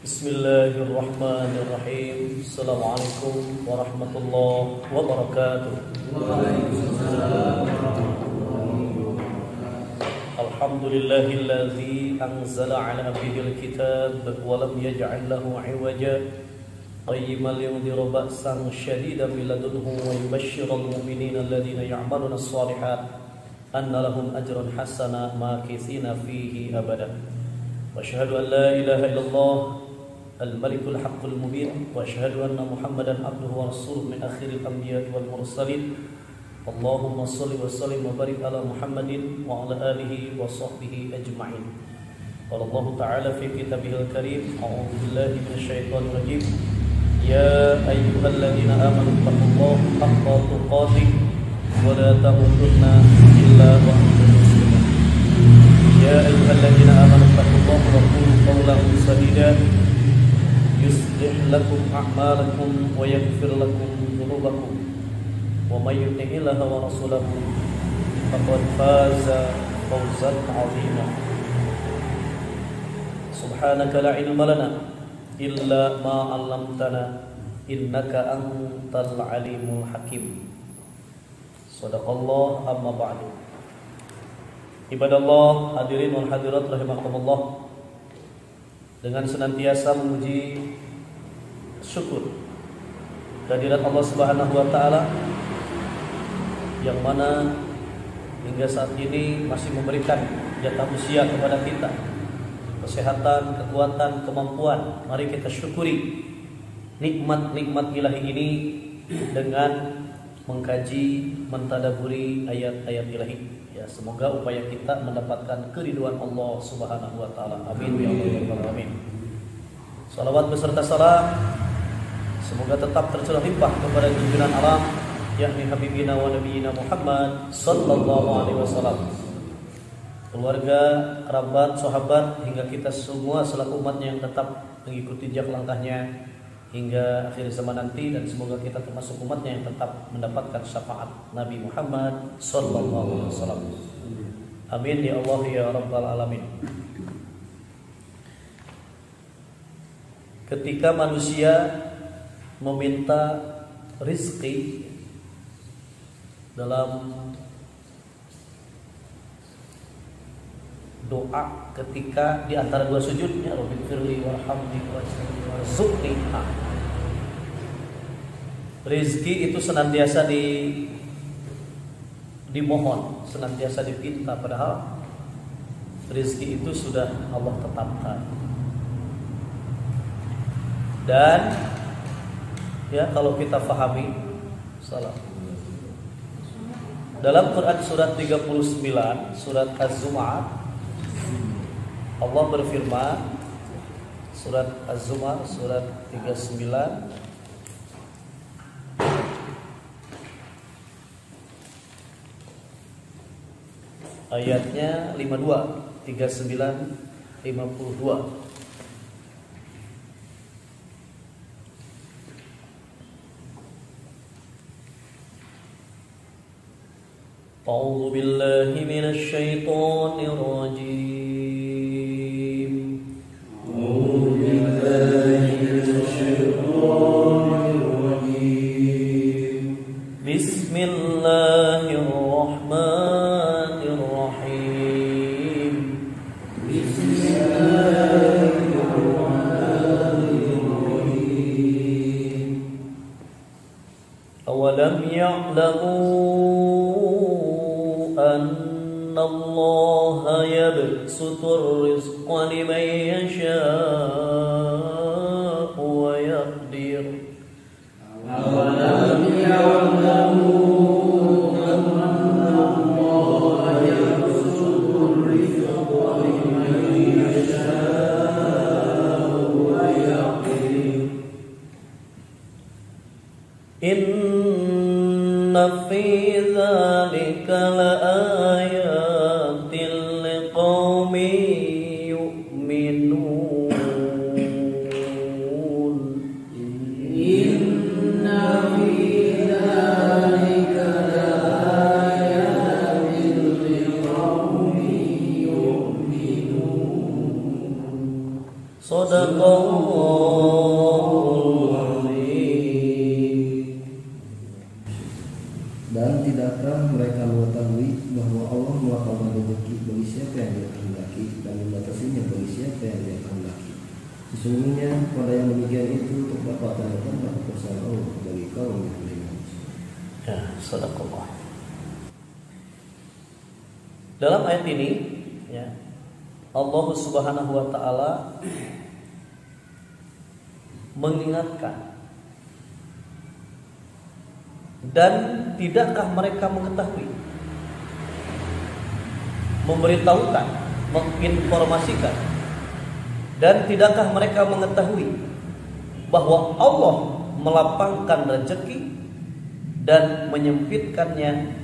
Bismillahirrahmanirrahim. Assalamualaikum warahmatullahi wabarakatuh. Alhamdulillahilladzi anzala ala abdihil kitab wa lam yaj'al lahu 'iwaja qayyiman liyundhira ba'san shadidan min ladunhu wa yubashshiral mu'minina alladhina ya'maluna as-shalihat anna lahum ajran hasana makithina fihi abada. Wa asyhadu an la ilaha illallah al-malikul haqqul mubin wa asyhadu anna Muhammadan abduhu wa rasuluhu min akhiril anbiya'i wal mursalin. Allahumma shalli wa sallim wa barik ala Muhammadin wa ala alihi wa sahbihi ajma'in. Qala Allah ta'ala fi kitabihil karim, a'udzu billahi minasyaitonir rajim. Ya ayyuhalladzina amanu taqullaha haqqa tuqatih wa la tamutunna illa wa antum muslimun. Ya ayyuhalladzina amanu taqullaha wa qulu qawlan sadida yuslih lakum a'malakum wa yaghfir lakum dhunubakum wa may yuti'illaha wa rasulahu faqad faza fawzan 'azima. Subhanaka la ilma lana illa ma 'allamtana innaka antal alimul hakim. Shadaqallah, amma ba'du. Ibadallah, hadirin wal hadirat rahimakumullah. Dengan senantiasa memuji syukur kehadirat Allah Subhanahu wa taala yang mana hingga saat ini masih memberikan jatah usia kepada kita, kesehatan, kekuatan, kemampuan. Mari kita syukuri nikmat-nikmat ilahi ini dengan mengkaji, mentadaburi ayat-ayat ilahi. Ya, semoga upaya kita mendapatkan keridhaan Allah Subhanahu wa taala. Amin ya rabbal alamin. Salawat beserta salam semoga tetap tercurah limpah kepada junjungan alam yakni habibina wa nabiyina Muhammad sallallahu alaihi wasallam. Keluarga, kerabat, sahabat hingga kita semua selaku umatnya yang tetap mengikuti jejak langkahnya hingga akhir zaman nanti, dan semoga kita termasuk umatnya yang tetap mendapatkan syafaat Nabi Muhammad sallallahu alaihi wasallam. Amin ya Allah ya rabbal alamin. Ketika manusia meminta rizki dalam doa, ketika di antara dua sujudnya, Rabbighfirli warhamni warzuqni, rizki itu senantiasa dimohon, senantiasa dipinta, padahal rizki itu sudah Allah tetapkan. Dan ya, kalau kita fahami salah, dalam Quran surat 39 surat Az-Zumar Allah berfirman, surat Az-Zumar surat 39 ayatnya 52, 39, 52. A'udzu billahi minasy syaithanir rajim. A'udzu billahi minasy syaithanir rajim. Bismillahirrahmanirrahim. Bismillahirrahmanirrahim. Awalam ya'lamu annallaha yabsutur rizqa liman yasha'u wa yaqdir. Awalam ya'lamu annallaha yabsutur rizqa liman yasha'u wa yaqdir. Inna fi dzalika laayatin liqaumin yu'minun. Inna fi dzalika laayatin liqaumin yu'minun. Shadaqallahul azim. Dan tidakkah mereka mengetahui bahwa Allah melapangkan rezeki bagi siapa yang Dia kehendaki dan membatasinya bagi siapa yang Dia kehendaki. Sesungguhnya pada yang demikian itu terdapat tanda-tanda kebesaran Allah bagi kaum yang beriman. Ya, shadaqallah. Dalam ayat ini, ya, Allah Subhanahu wa taala mengingatkan, dan tidakkah mereka mengetahui, memberitahukan, menginformasikan, dan tidakkah mereka mengetahui bahwa Allah melapangkan rezeki dan menyempitkannya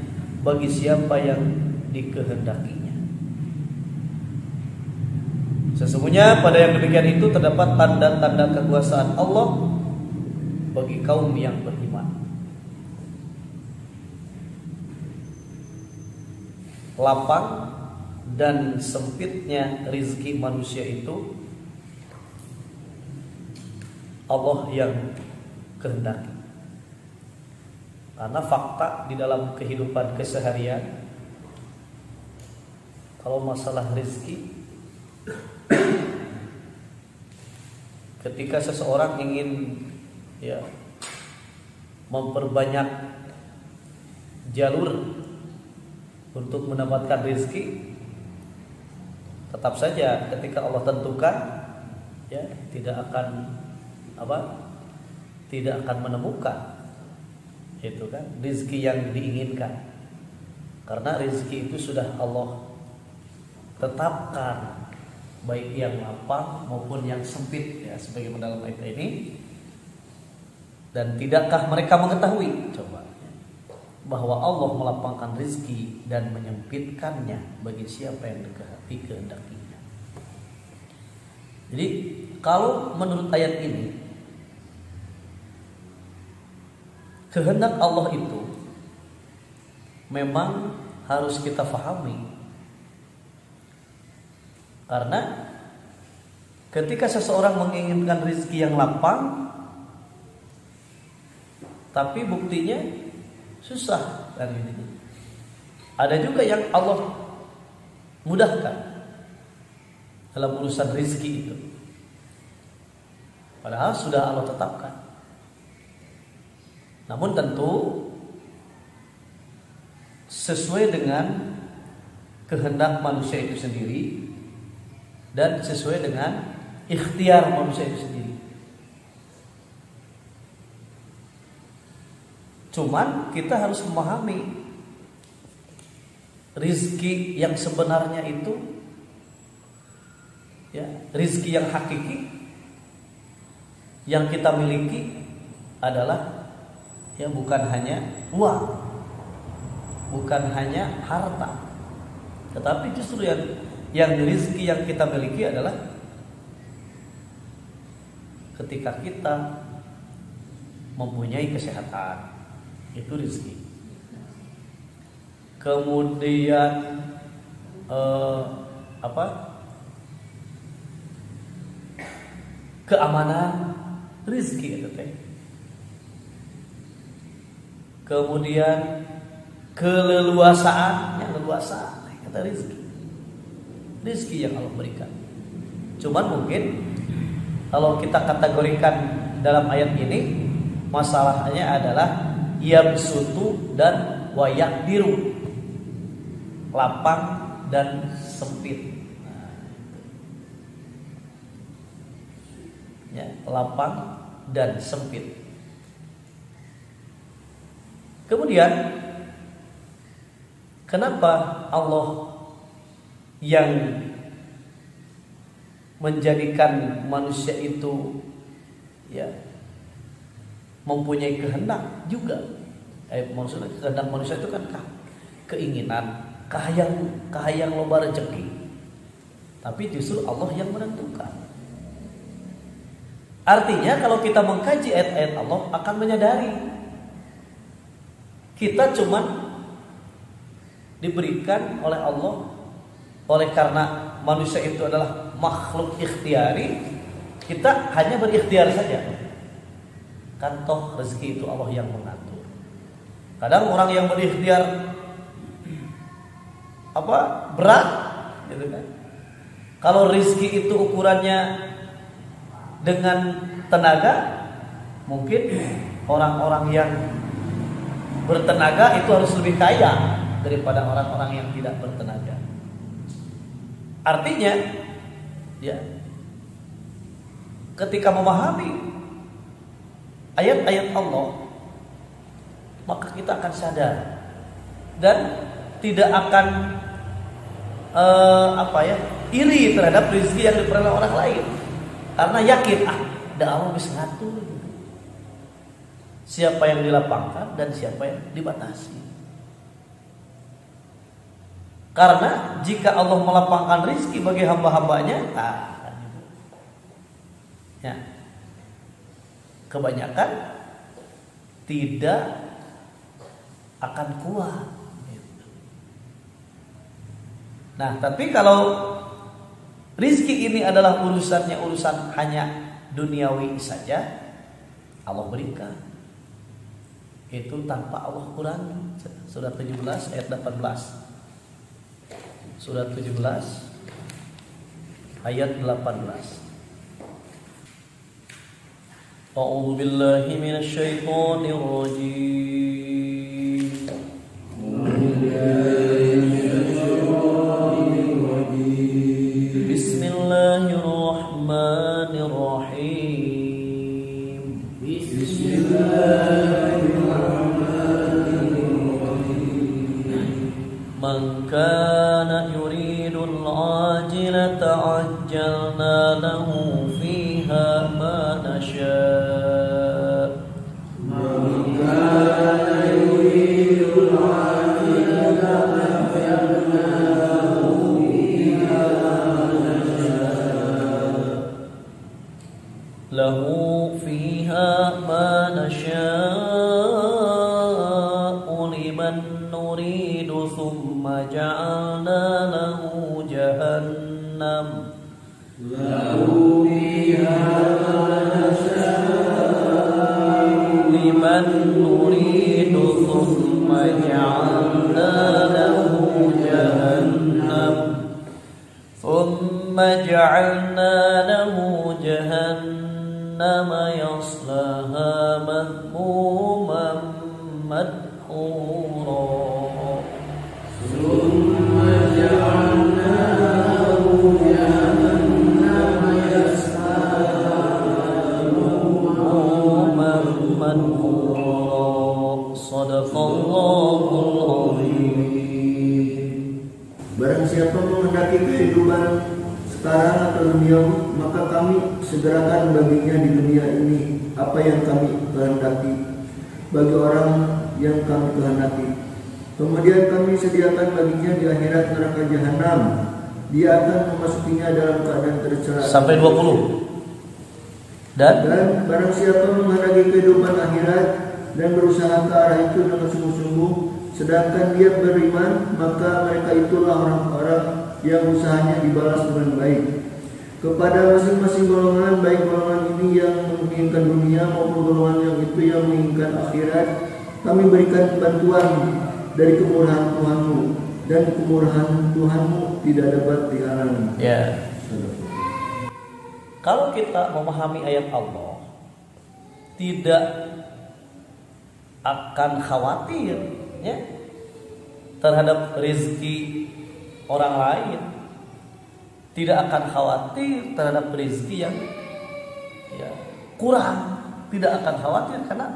bagi siapa yang dikehendakinya. Sesungguhnya pada yang demikian itu terdapat tanda-tanda kekuasaan Allah bagi kaum yang beriman. Lapang dan sempitnya rizki manusia itu Allah yang kehendaki. Karena fakta di dalam kehidupan keseharian, kalau masalah rizki, ketika seseorang ingin, ya, memperbanyak jalur untuk mendapatkan rezeki, tetap saja ketika Allah tentukan, ya, tidak akan menemukan itu kan rezeki yang diinginkan, karena rezeki itu sudah Allah tetapkan, baik yang lapang maupun yang sempit, ya, sebagaimana dalam ayat ini. Dan tidakkah mereka mengetahui, coba, bahwa Allah melapangkan rezeki dan menyempitkannya bagi siapa yang dikehendakinya. Jadi kalau menurut ayat ini, kehendak Allah itu memang harus kita fahami. Karena ketika seseorang menginginkan rezeki yang lapang, tapi buktinya susah kan ini. Ada juga yang Allah mudahkan dalam urusan rezeki itu, padahal sudah Allah tetapkan. Namun tentu sesuai dengan kehendak manusia itu sendiri dan sesuai dengan ikhtiar manusia itu sendiri. Cuman kita harus memahami rizki yang sebenarnya itu, ya, rizki yang hakiki yang kita miliki adalah, ya, bukan hanya uang, bukan hanya harta, tetapi justru yang rizki yang kita miliki adalah ketika kita mempunyai kesehatan. Itu rezeki. Kemudian keamanan, rezeki itu teh. Kemudian keleluasaan, kata rezeki. Rezeki yang Allah berikan. Cuman mungkin kalau kita kategorikan dalam ayat ini, masalahnya adalah yabsutu dan wayakdiru, lapang dan sempit. Ya, lapang dan sempit. Kemudian kenapa Allah yang menjadikan manusia itu, ya, mempunyai kehendak juga. Maksudnya kehendak manusia itu kan keinginan, kahayang loba rezeki. Tapi justru Allah yang menentukan. Artinya kalau kita mengkaji ayat-ayat Allah akan menyadari kita cuman diberikan oleh Allah, oleh karena manusia itu adalah makhluk ikhtiari, Kita hanya berikhtiar saja. Kan toh rezeki itu Allah yang mengatur. Kadang orang yang berikhtiar berat gitu kan. Kalau rezeki itu ukurannya dengan tenaga, mungkin orang-orang yang bertenaga itu harus lebih kaya daripada orang-orang yang tidak bertenaga. Artinya, ya, ketika memahami ayat-ayat Allah, maka kita akan sadar dan tidak akan iri terhadap rezeki yang diperoleh orang lain, karena yakin Allah bisa ngatur siapa yang dilapangkan dan siapa yang dibatasi. Karena jika Allah melapangkan rezeki bagi hamba-hambanya, ya, kebanyakan tidak akan kuat. Nah, tapi kalau rizki ini adalah urusan hanya duniawi saja, Allah berikan. Itu tanpa Allah kurangi. Surah 17 ayat 18. Surah 17 ayat 18. A'udzu billahi minasy syaithanir rajim. Bismillahirrahmanirrahim. Man kana yuridul ajilata ajjalna lahu fiha ma nasha'. Man kana yuridul ajilata ajjalna lahu fiha ma nasha'. Lahu fiha ma nasha'u liman nuridu thumma ja'alna lahu jahannam. Lahu fiha ma nasha'u liman nuridu thumma ja'alna lahu jahannam. Thumma ja'alna lahu jahannam yaslaha madhmuman madhura. Thumma ja'alna lahu jahannam yaslaha madhmuman madhura. Shadaqallahul azim. Barang siapa menghendaki kehidupan sekarang atau dunia, maka kami segerakan baginya di dunia ini apa yang kami kehendaki bagi orang yang kami kehendaki. Kemudian kami sediakan baginya di akhirat neraka jahanam. Dia akan memasukinya dalam keadaan tercela. Sampai 20. Dan barang siapa menghendaki kehidupan akhirat dan berusaha ke arah itu dengan sungguh-sungguh, sedangkan dia beriman, maka mereka itulah orang-orang yang usahanya dibalas dengan baik. Kepada masing-masing golongan, baik golongan ini yang menginginkan dunia maupun golongan yang itu yang menginginkan akhirat, kami berikan bantuan dari kemurahan Tuhanmu, dan kemurahan Tuhanmu tidak dapat dihalangi. Ya. Kalau kita memahami ayat Allah, tidak akan khawatir, ya, terhadap rezeki orang lain, tidak akan khawatir terhadap rezeki yang kurang, tidak akan khawatir, karena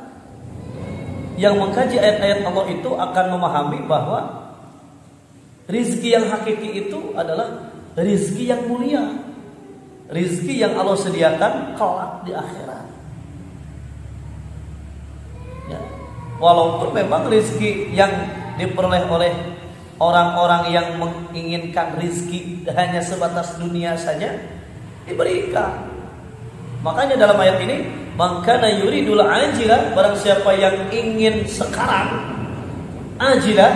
yang mengkaji ayat-ayat Allah itu akan memahami bahwa rezeki yang hakiki itu adalah rezeki yang mulia, rezeki yang Allah sediakan kelak di akhirat. Ya. Walaupun memang rezeki yang diperoleh oleh orang-orang yang menginginkan rizki hanya sebatas dunia saja diberikan. Makanya dalam ayat ini, man kana yuridul ajila, barang siapa yang ingin sekarang, ajila,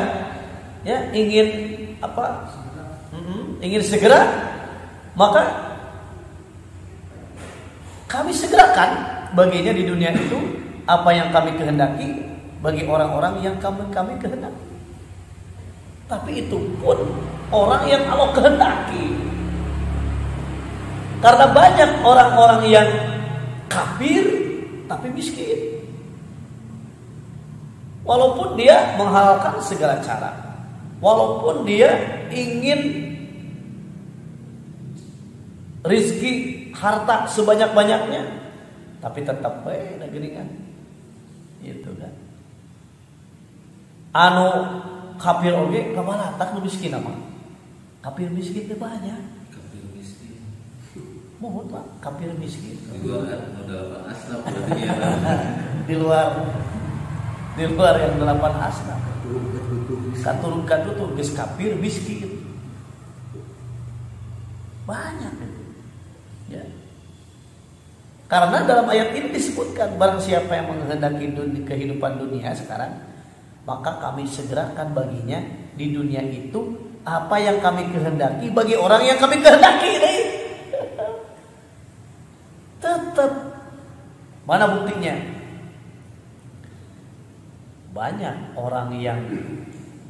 ya, ingin apa? Ingin segera, maka kami segerakan baginya di dunia itu apa yang kami kehendaki bagi orang-orang yang kami kehendaki. Tapi itu pun orang yang Allah kehendaki. Karena banyak orang-orang yang kafir tapi miskin. Walaupun dia menghalalkan segala cara, walaupun dia ingin rizki harta sebanyak-banyaknya, tapi tetap baik negeri kan, gitu kan. Anu kafir oge kamalatak nu miskin mah. Kafir miskin teh banyak. Kafir miskin. Mohon Pak, kafir miskin. Di luar modal asnaf berarti ya. Di luar yang 8 asnaf. Katurun tuh geus kafir miskin. Banyak itu. Ya. Karena dalam ayat ini disebutkan barang siapa yang menghendaki kehidupan dunia sekarang, maka kami segerakan baginya di dunia itu apa yang kami kehendaki bagi orang yang kami kehendaki. Tetap mana buktinya? Banyak orang yang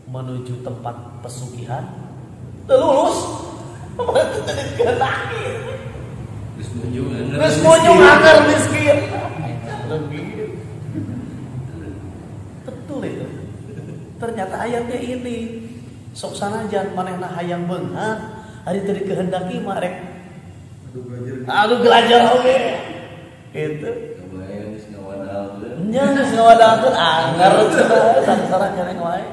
menuju tempat pesugihan lulus kehendaki. Terus munjung anger miskin. Lebih betul itu. Ternyata ayatnya ini sok sanajan manehna hayang beunghar ari teu dikehendaki mah rek aduh belajar oge gitu. Kebayang geus ngawadalkeun. Nya geus ngawadalkeun anger cenah sangsara keneh wae.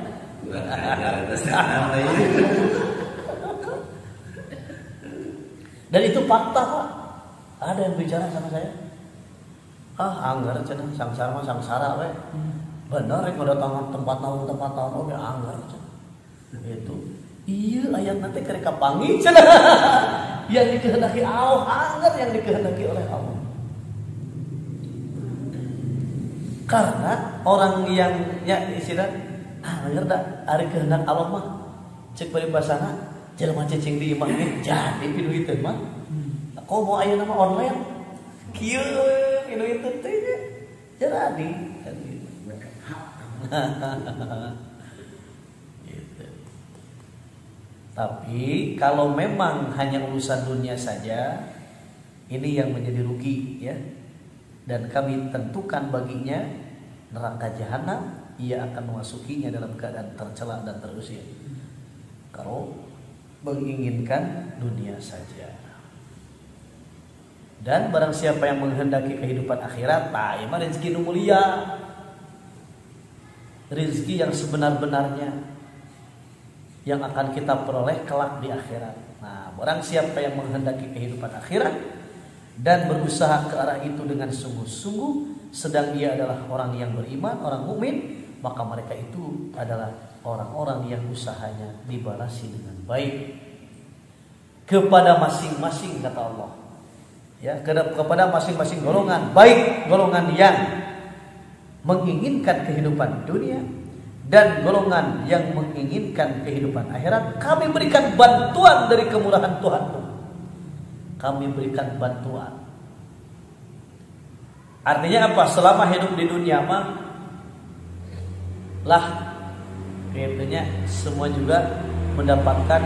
Dan itu fakta Pak. Ada yang bicara sama saya. Anggar cenah sangsara mah sangsara we. Bener rek ngodatangan tempat naon oge anggar cenah. Itu. Iya ayat nanti kerek kapangi cenah. Yang dikehendaki Allah, anggar yang dikehendaki oleh Allah. Karena orang yang ya istilah anggar da ari kehendak Allah mah cek paribasana jelema cicing di imah ge jadi pinuh itu mah. Kau mau ayeuna mah online kieu pinuh itu teh jadi kan gitu. Gitu. Tapi kalau memang hanya urusan dunia saja, ini yang menjadi rugi ya. Dan kami tentukan baginya neraka jahanam, ia akan memasukinya dalam keadaan tercela dan terusir. Kalau menginginkan dunia saja. Dan barang siapa yang menghendaki kehidupan akhirat, tak mah rezeki nu mulia. Rezeki yang sebenar-benarnya yang akan kita peroleh kelak di akhirat. Nah, barang siapa yang menghendaki kehidupan akhirat dan berusaha ke arah itu dengan sungguh-sungguh, sedang dia adalah orang yang beriman, orang mukmin, maka mereka itu adalah orang-orang yang usahanya dibalasi dengan baik kepada masing-masing, kata Allah. Ya, kepada masing-masing golongan, baik golongan yang menginginkan kehidupan dunia dan golongan yang menginginkan kehidupan akhirat, kami berikan bantuan dari kemurahan Tuhanmu. Kami berikan bantuan. Artinya apa? Selama hidup di dunia mah lah kayaknya semua juga mendapatkan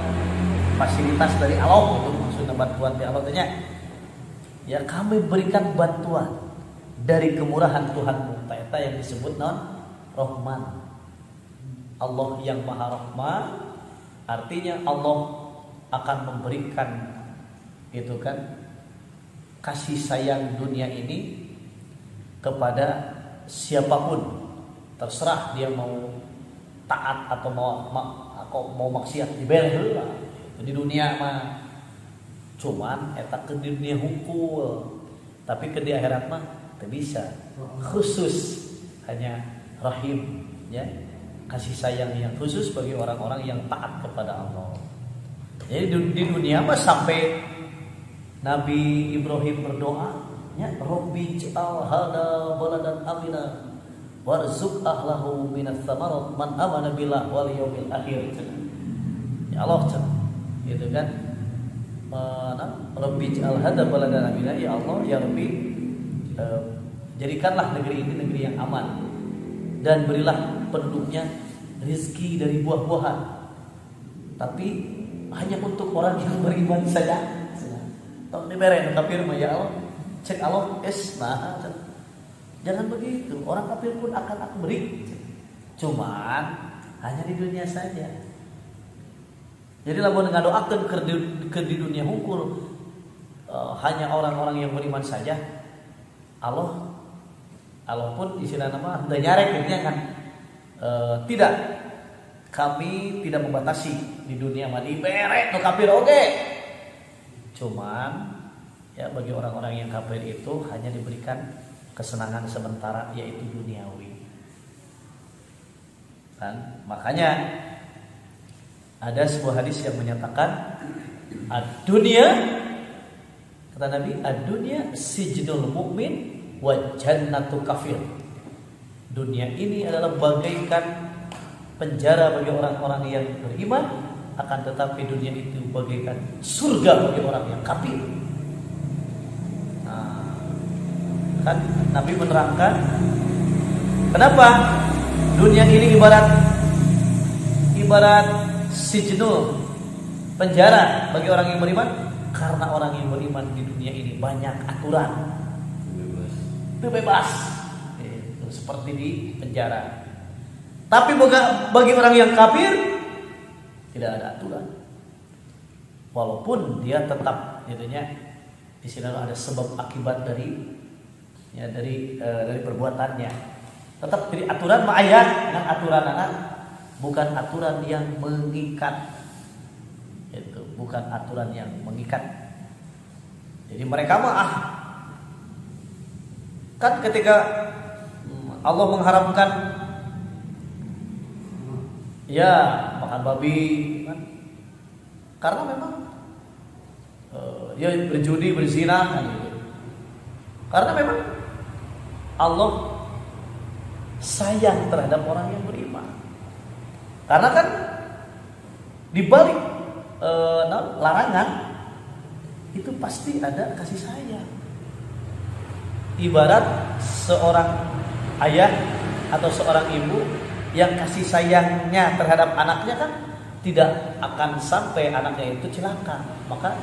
fasilitas dari Allah, itu maksudnya bantuan dari Allah tanya. Ya, kami berikan bantuan dari kemurahan Tuhanmu. Eta yang disebut non Rahman. Allah yang Maha Rahman, artinya Allah akan memberikan itu kan kasih sayang dunia ini kepada siapapun, terserah dia mau taat atau mau maksiat, dibere heula. Di dunia mah cuman eta ke dunia hukul, tapi ke di akhirat mah teu bisa. Khusus hanya rahim ya, kasih sayang yang khusus bagi orang-orang yang taat kepada Allah. Jadi di dunia mah sampai Nabi Ibrahim berdoa ya, Rabbi ij'al hada baladan amina warzuq ahlahu minas tsamarat man amana billah wal yaumil akhir. Ya Allah gitu kan. Rabbi ij'al hada baladan amina, ya Allah ya Rabbi jadikanlah negeri ini negeri yang aman dan berilah penduduknya rizki dari buah-buahan, tapi hanya untuk orang yang beriman saja. Tong dibere kafir mah ya Allah, cek Allah nah, jangan begitu. Orang kafir pun akan aku beri, cuman hanya di dunia saja. Jadi lamun ngadoakeun ke di dunia hungkul hanya orang-orang yang beriman saja. Allah pun istilahna mah teu nyarek kan. Tidak, kami tidak membatasi di dunia mah dibere nu kafir oge. Cuman ya bagi orang-orang yang kafir itu hanya diberikan kesenangan sementara yaitu duniawi. Kan? Makanya ada sebuah hadis yang menyatakan ad-dunya, kata Nabi, ad-dunya sijnul mu'min wa jannatu kafir. Dunia ini adalah bagaikan penjara bagi orang-orang yang beriman, akan tetapi dunia itu bagaikan surga bagi orang yang kafir. Nah, kan Nabi menerangkan kenapa dunia ini ibarat sijnul, penjara bagi orang yang beriman, karena orang yang beriman di dunia ini banyak aturan, bebas, seperti di penjara. Tapi bagi orang yang kafir tidak ada aturan, walaupun dia tetap istilahnya ada sebab akibat dari perbuatannya, tetap jadi aturan ma'ayat dengan aturan anak. Bukan aturan yang mengikat, itu bukan aturan yang mengikat. Jadi mereka mah kan ketika Allah mengharamkan ya makan babi kan, karena memang dia berjudi, berzina kan gitu. Karena memang Allah sayang terhadap orang yang beriman. Karena kan di balik larangan itu pasti ada kasih sayang. Ibarat seorang ayah atau seorang ibu yang kasih sayangnya terhadap anaknya kan tidak akan sampai anaknya itu celaka, maka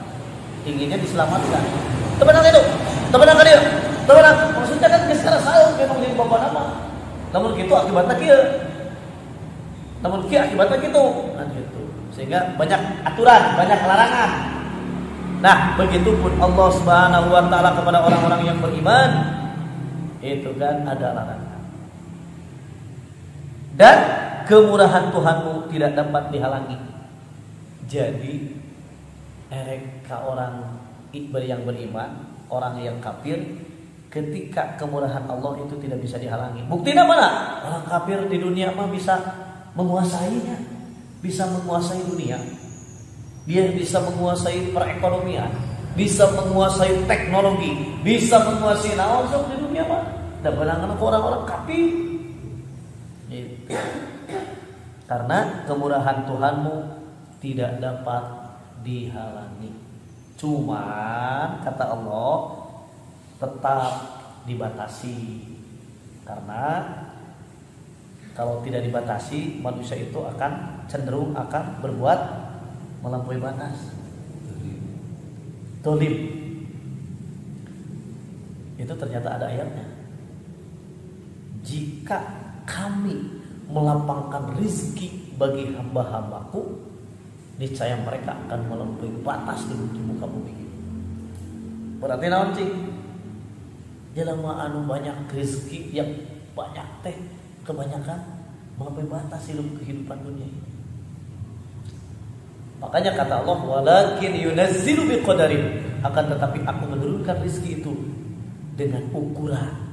inginnya diselamatkan. Temenang itu, temenang kan dia, temenang. Maksudnya kan secara sayang memang jadi bapak nama. Namun gitu akibatnya kia. Namun akibatnya gitu, kan gitu. Sehingga banyak aturan, banyak larangan. Nah, begitupun Allah Subhanahu wa taala kepada orang-orang yang beriman, itu kan ada larangan. Dan kemurahan Tuhanmu tidak dapat dihalangi. Jadi erek ka orang yang beriman, orang yang kafir, ketika kemurahan Allah itu tidak bisa dihalangi. Buktinya mana? Orang kafir di dunia mah bisa menguasainya, bisa menguasai dunia, dia bisa menguasai perekonomian, bisa menguasai teknologi, bisa menguasai naon di dunia mah. Dan belangan orang-orang kafir. Itu. Karena kemurahan Tuhanmu tidak dapat dihalangi. Cuman kata Allah tetap dibatasi, karena kalau tidak dibatasi, manusia itu akan cenderung akan berbuat melampaui batas. Dolim. Itu ternyata ada ayatnya. Jika kami melapangkan rizki bagi hamba-hambaku, niscaya mereka akan melampaui batas di muka bumi. Berarti naon sih? Jelema anu banyak rizki yang banyak teh kebanyakan melampaui batas kehidupan dunia ini. Makanya kata Allah, walakin yunazzilu biqadarin, akan tetapi aku menurunkan rezeki itu dengan ukuran.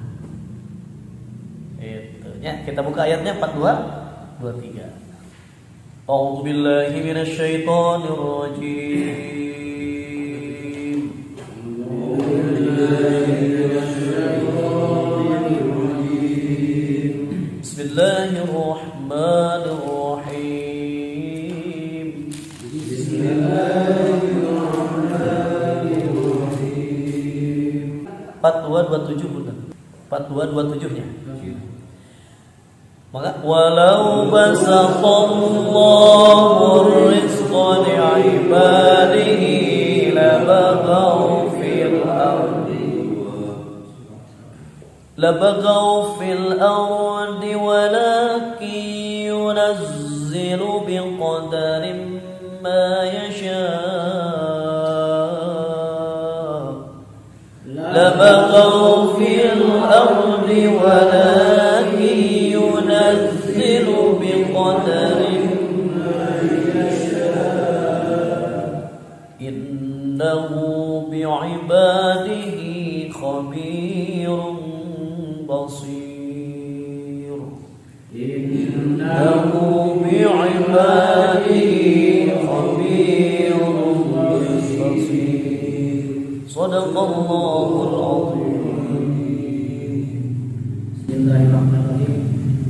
Itu ya, kita buka ayatnya 42 23. A'udzu billahi minasyaitonir rajim. Bismillahirrahmanirrahim. Bismillahirrahmanirrahim. 4227 benar. 4227-nya. Maka walau basatallahu rizqa li'ibadihi labaghaw fil ardi walakin yunazzilu biqadarin ma yasha' labaghaw fil ardi walakin yunazzilu biqadarin ma yasha' innahu bi'ibadihi khabirun basir innahu bi'ibadihi khabirun basir. Shadaqallahul azim. Bismillahirrahmanirrahim.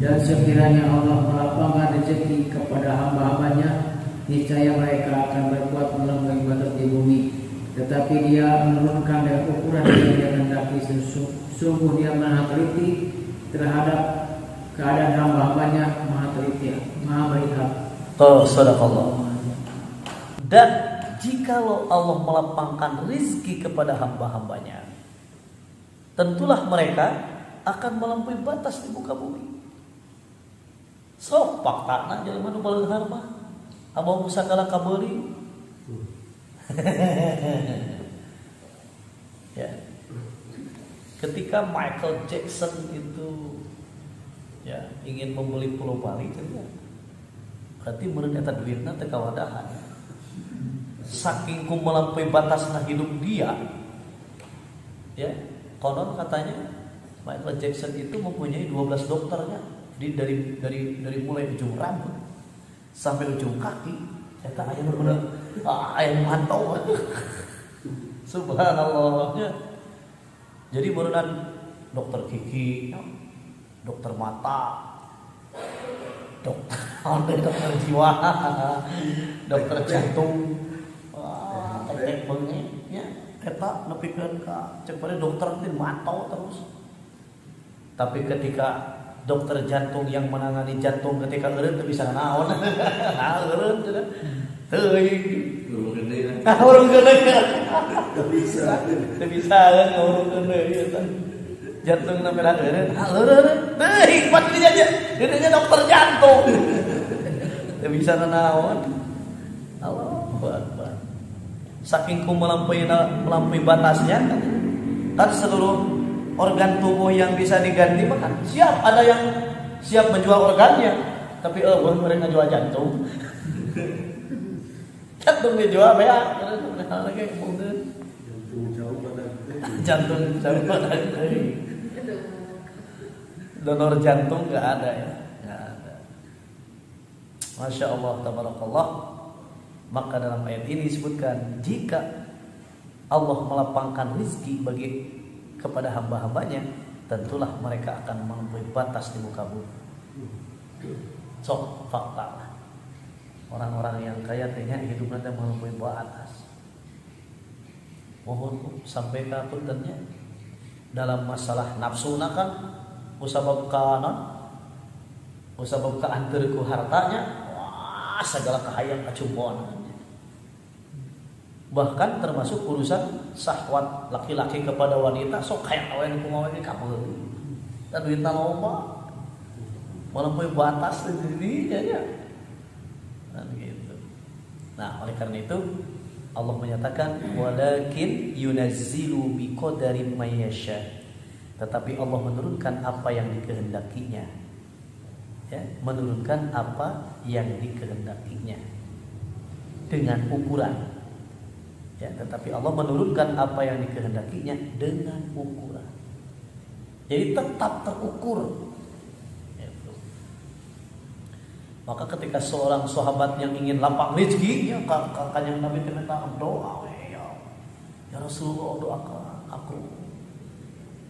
Dan sekiranya Allah melapangkan rezeki kepada hamba-hambanya, niscaya mereka akan berbuat melampaui batas di bumi. Tetapi Dia menurunkan dengan ukuran yang Dia kehendaki. Sungguh Dia maha teliti terhadap keadaan hamba-hambanya, maha teliti, maha melihat. Sadaqallah. Dan jikalau Allah melapangkan rizki kepada hamba-hambanya, tentulah mereka akan melampaui batas di muka bumi. Sok fakta jelema nu beuleuhar mah abang sagala kabeuli. Ya. Ketika Michael Jackson itu ya ingin membeli Pulau Bali kan ya. Berarti meureun eta duitna teu kawadahan. Saking ku melampaui batasna hidup dia. Ya, konon katanya Michael Jackson itu mempunyai 12 dokternya dari mulai ujung rambut sampai ujung kaki. Eta aya nu bener aya mantau. Subhanallah. Ya. Jadi berenang dokter gigi, dokter mata, dokter jiwa, dokter jantung, teknik bengi, ya, eta nepikeun ka cek bade dokter teh mantau terus. Tapi ketika dokter jantung yang menangani jantung ketika eureun teu bisa naon, nah eureun teh teuing. Urung gede. Teu bisa kan urung gede ya. Jantung na merah eureun. Eureun. Teuing pasti dia gedenya dokter jantung. Teu bisa naon. Allahu Akbar. Saking ku melampaui batasnya kan seluruh organ tubuh yang bisa diganti mah kan siap, ada yang siap menjual organnya, tapi mereka jual jantung. Jantung dijual ya, lagi mungkin jantung jauh pada donor jantung nggak ada ya, nggak ada. Masya Allah, tabarakallah. Maka dalam ayat ini disebutkan jika Allah melapangkan rizki kepada hamba-hambanya, tentulah mereka akan melampaui batas di muka bumi. So, fakta lah. Orang-orang yang kaya tehnya hidup nanti melampaui batas. Mohon sampai ke puntennya dalam masalah nafsu kan usabab ka anterku hartanya, wah segala kahayang kacumbon. Bahkan termasuk urusan syahwat laki-laki kepada wanita, sok kayak awen kumaha ge kabel. Dan duitna loba. Melampaui batas dirinya ya. Gitu. Nah, oleh karena itu Allah menyatakan walakin yunazzilu biqadarin may yasha. Tetapi Allah menurunkan apa yang dikehendakinya. Ya, menurunkan apa yang dikehendakinya dengan ukuran. Ya, tetapi Allah menurunkan apa yang dikehendakinya dengan ukuran. Jadi tetap terukur. Maka ketika seorang sahabat yang ingin lapang rezeki, ya kakaknya Nabi minta doa, ya Rasulullah doakan aku.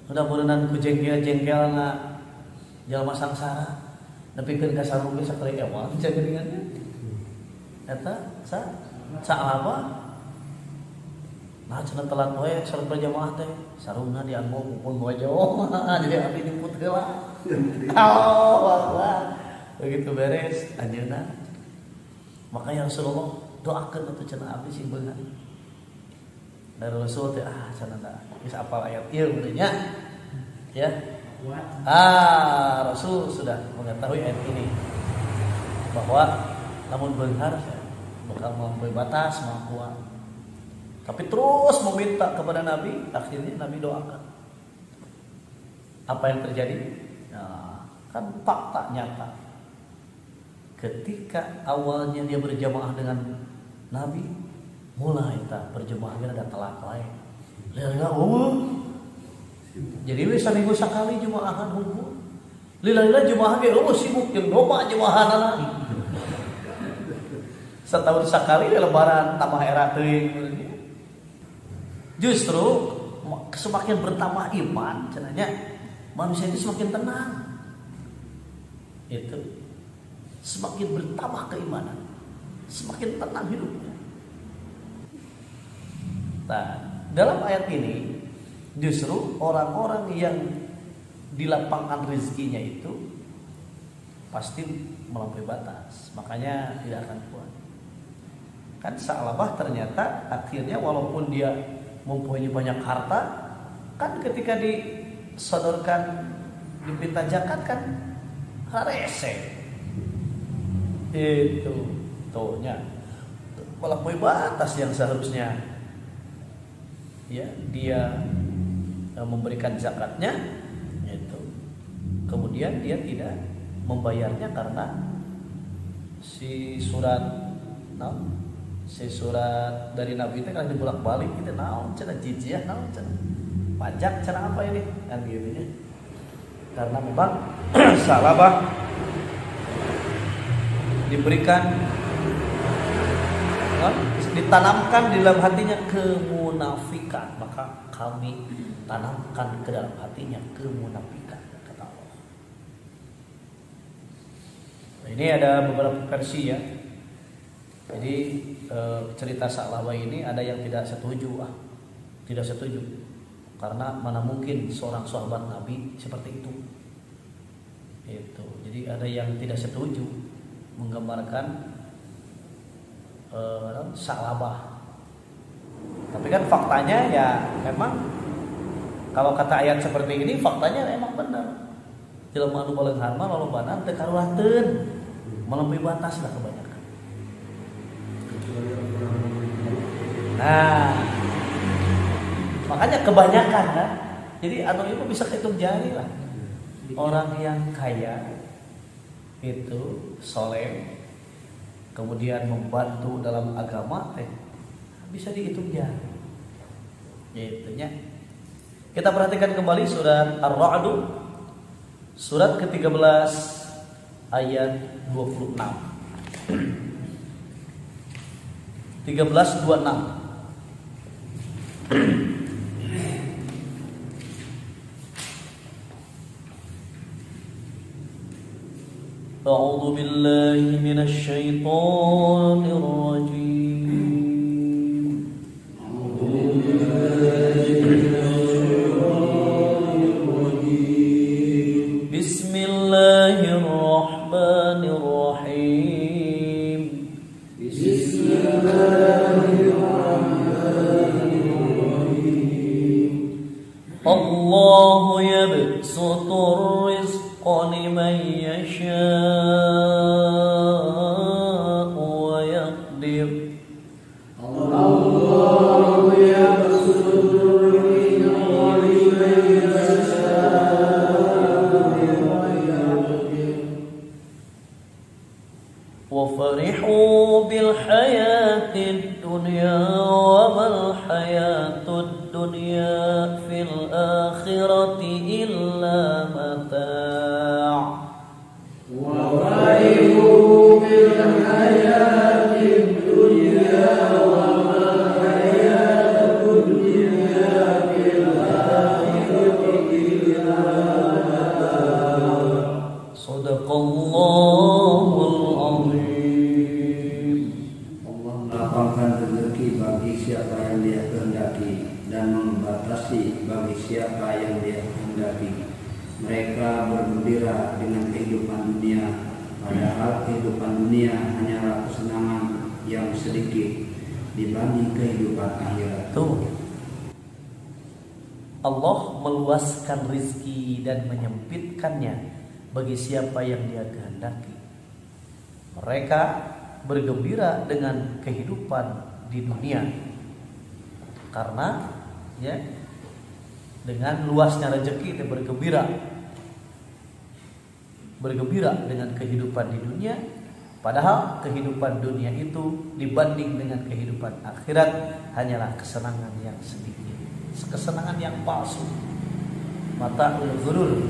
Mudah-mudahan ku jengkel-jengkelna jalma sangsara, nepikeun ka sarung ge sakali ewang jageringannya. Eta sa apa? Nah cenah telat wae salat berjamaah teh sarungna dianggo pun bojo jadi abdi jemput heula. Begitu beres anjeunna. Makanya Rasulullah doakeun atuh cenah abdi sing beungan. Dari Rasul teh cenah da geus apal ayat ieu nya. Ya. Rasul sudah mengetahui ayat ini bahwa namun beunghar bakal melampaui batas kuat. Tapi terus meminta kepada Nabi, akhirnya Nabi doakan. Apa yang terjadi? Nah, kan fakta nyata. Ketika awalnya dia berjamaah dengan Nabi, mulai tak berjamaahnya ada telat lain. Lila jadi wis seminggu sekali jumaahan hungkul. Lila jamaah ge sibuk jeung loba jamaahanna. Setahun sekali lebaran tambah era teuing. Justru semakin bertambah iman, cenanya manusia itu semakin tenang. Itu semakin bertambah keimanan, semakin tenang hidupnya. Nah, dalam ayat ini justru orang-orang yang dilapangkan rezekinya itu pasti melampaui batas, makanya tidak akan kuat. Kan Sa'labah ternyata akhirnya walaupun dia mempunyai banyak harta, kan ketika disodorkan diminta zakat kan rese. Itu tuhnya melampaui batas yang seharusnya ya dia memberikan zakatnya itu. Kemudian dia tidak membayarnya karena si surat dari Nabi itu kan dibolak-balik gitu, naon cenah jizyah, naon cenah pajak, cenah apa ini kan gitu nya. Karena memang Sa'labah diberikan ditanamkan di dalam hatinya kemunafikan, maka kami tanamkan ke dalam hatinya kemunafikan, kata Allah. Nah, ini ada beberapa versi ya. Jadi cerita Sa'labah ini ada yang tidak setuju, tidak setuju, karena mana mungkin seorang sahabat Nabi seperti itu. Itu. Jadi ada yang tidak setuju menggambarkan Sa'labah. Tapi kan faktanya ya memang kalau kata ayat seperti ini faktanya memang benar. Jelema anu paling harma lolobanan teu karuahteun, melampaui batas lah kebanyakan. Nah, makanya kebanyakan kan. Jadi anu itu bisa kehitung jari lah. Orang yang kaya itu soleh, kemudian membantu dalam agama, bisa dihitung jari. Itunya. Kita perhatikan kembali surat Ar-Ra'd, surat ke-13 ayat 26. 13:26. أعوذ بالله من الشيطان الرجيم. بسم الله الرحمن الرحيم. بسم الله الرحمن الرحيم. الله يبسط الرزق لمن يشاء ويقدر. الله يبسط الرزق لمن يشاء ويقدر. وفرحوا بالحياة الدنيا وما الحياة الدنيا في الآخرة إلا متاع. وفرحوا بالحياة الدنيا وما الحياة الدنيا في الآخرة إلا متاع. صدق الله العظيم. Allah melapangkan rezeki bagi siapa yang Dia kehendaki. kehendaki dan membatasi bagi siapa yang dia kehendaki. Mereka bergembira dengan kehidupan dunia, padahal kehidupan dunia hanyalah kesenangan yang sedikit dibanding kehidupan akhirat. Tuh, Allah meluaskan rizki dan menyempitkannya bagi siapa yang dia kehendaki. Mereka bergembira dengan kehidupan di dunia karena ya dengan luasnya rezeki dia bergembira dengan kehidupan di dunia, padahal kehidupan dunia itu dibanding dengan kehidupan akhirat hanyalah kesenangan yang sedikit, kesenangan yang palsu, mata'ul ghurur,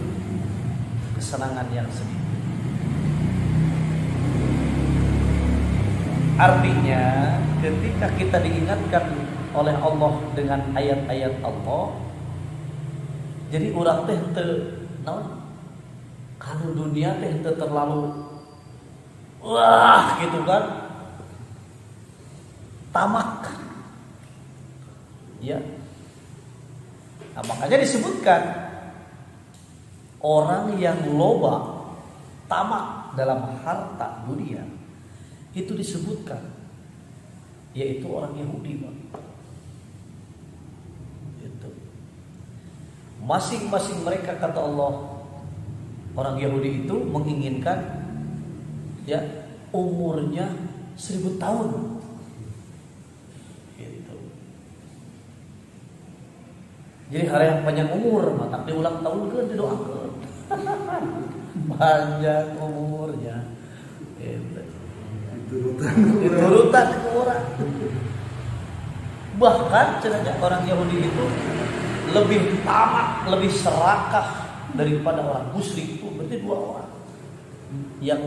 kesenangan yang sedikit. Artinya ketika kita diingatkan oleh Allah dengan ayat-ayat Allah, jadi orang teh kalau dunia teh terlalu wah gitu kan, tamak ya. Nah, makanya disebutkan orang yang loba, tamak dalam harta dunia itu disebutkan, yaitu orang Yahudi, Pak. Itu. Masing-masing mereka, kata Allah, orang Yahudi itu menginginkan ya umurnya 1000 tahun. Gitu. Jadi hari yang panjang umur, mata di ulang tahun kan didoakan. Panjang umurnya. Gitu. Diturutan ke orang. Bahkan cenanya orang Yahudi itu lebih tamak, lebih serakah daripada orang musyrik. Itu berarti dua orang yang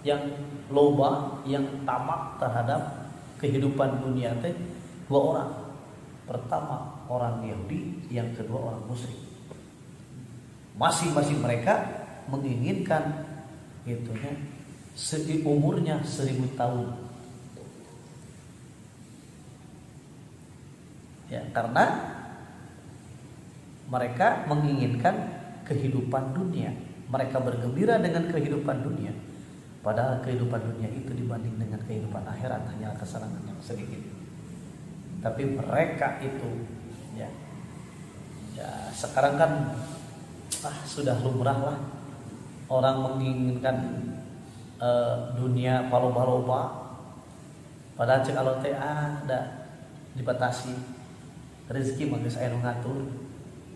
yang loba, yang tamak terhadap kehidupan dunia teh dua orang. Pertama orang Yahudi, yang kedua orang musyrik. Masing-masing mereka menginginkan itunya umurnya 1000 tahun. Ya, karena mereka menginginkan kehidupan dunia. Mereka bergembira dengan kehidupan dunia, padahal kehidupan dunia itu dibanding dengan kehidupan akhirat hanya kesenangan yang sedikit. Tapi mereka itu ya sekarang kan sudah lumrah lah orang menginginkan dunia paloba-loba, padahal cek kalau teh ada dibatasi rezeki mah geus aya nu ngatur,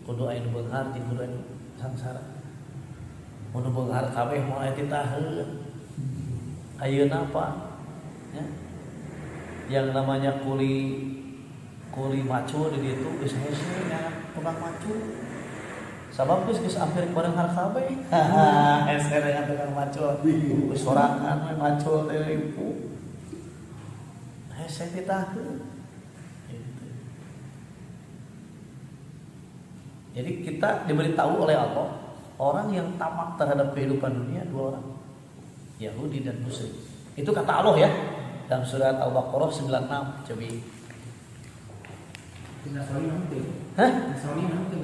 kudu aya nu beunghar jeung kudu aya nu sangsara. Mun nu beunghar kabeh moal aya titaheun. Ayeuna apa? Ya. Yang namanya kuli macul di ditu geus hese nya tukang macul. Sabab geus hampir bareng har kabeh. Hese dengan tukang macul. Geus sorangan we macul teh ibu. Hese titaheun. Jadi kita diberitahu oleh Allah, orang yang tamak terhadap kehidupan dunia dua orang, Yahudi dan musyrik. Itu kata Allah ya dalam surat Al-Baqarah 96. Coba. Nasrani nanti. Hah? Nasrani nanti.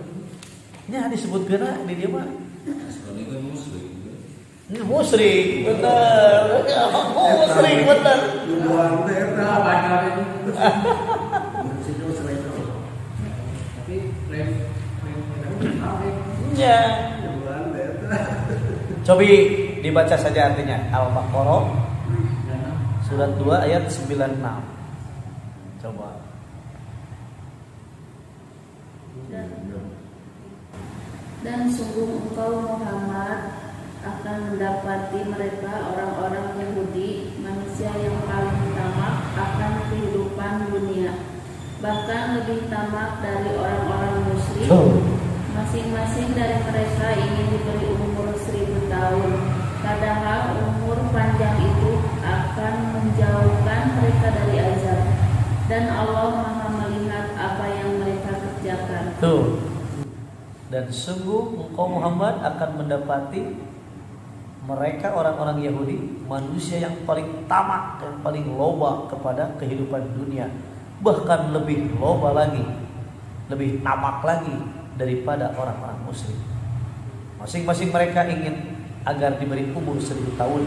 Nya disebutkeun di dieu mah. Nasrani kan musyrik. Musyrik, bener. Musyrik bener. Luar teh eta Apa itu? sido selain Tapi klaim Ya. luar teh eta. Coba dibaca saja artinya Al-Baqarah surat 2 ayat 96. Coba. Dan sungguh engkau Muhammad akan mendapati mereka orang-orang Yahudi, manusia yang paling tamak akan kehidupan dunia, bahkan lebih tamak dari orang-orang musyrik. Masing-masing dari mereka ingin diberi umur 1000 tahun, padahal umur panjang itu akan menjauhkan mereka dari azab, dan Allah Maha melihat apa yang mereka kerjakan. Tuh. Dan sungguh engkau Muhammad akan mendapati mereka orang-orang Yahudi, manusia yang paling tamak dan paling loba kepada kehidupan dunia, bahkan lebih loba lagi, lebih tamak lagi daripada orang-orang muslim. Masing-masing mereka ingin agar diberi umur 1000 tahun.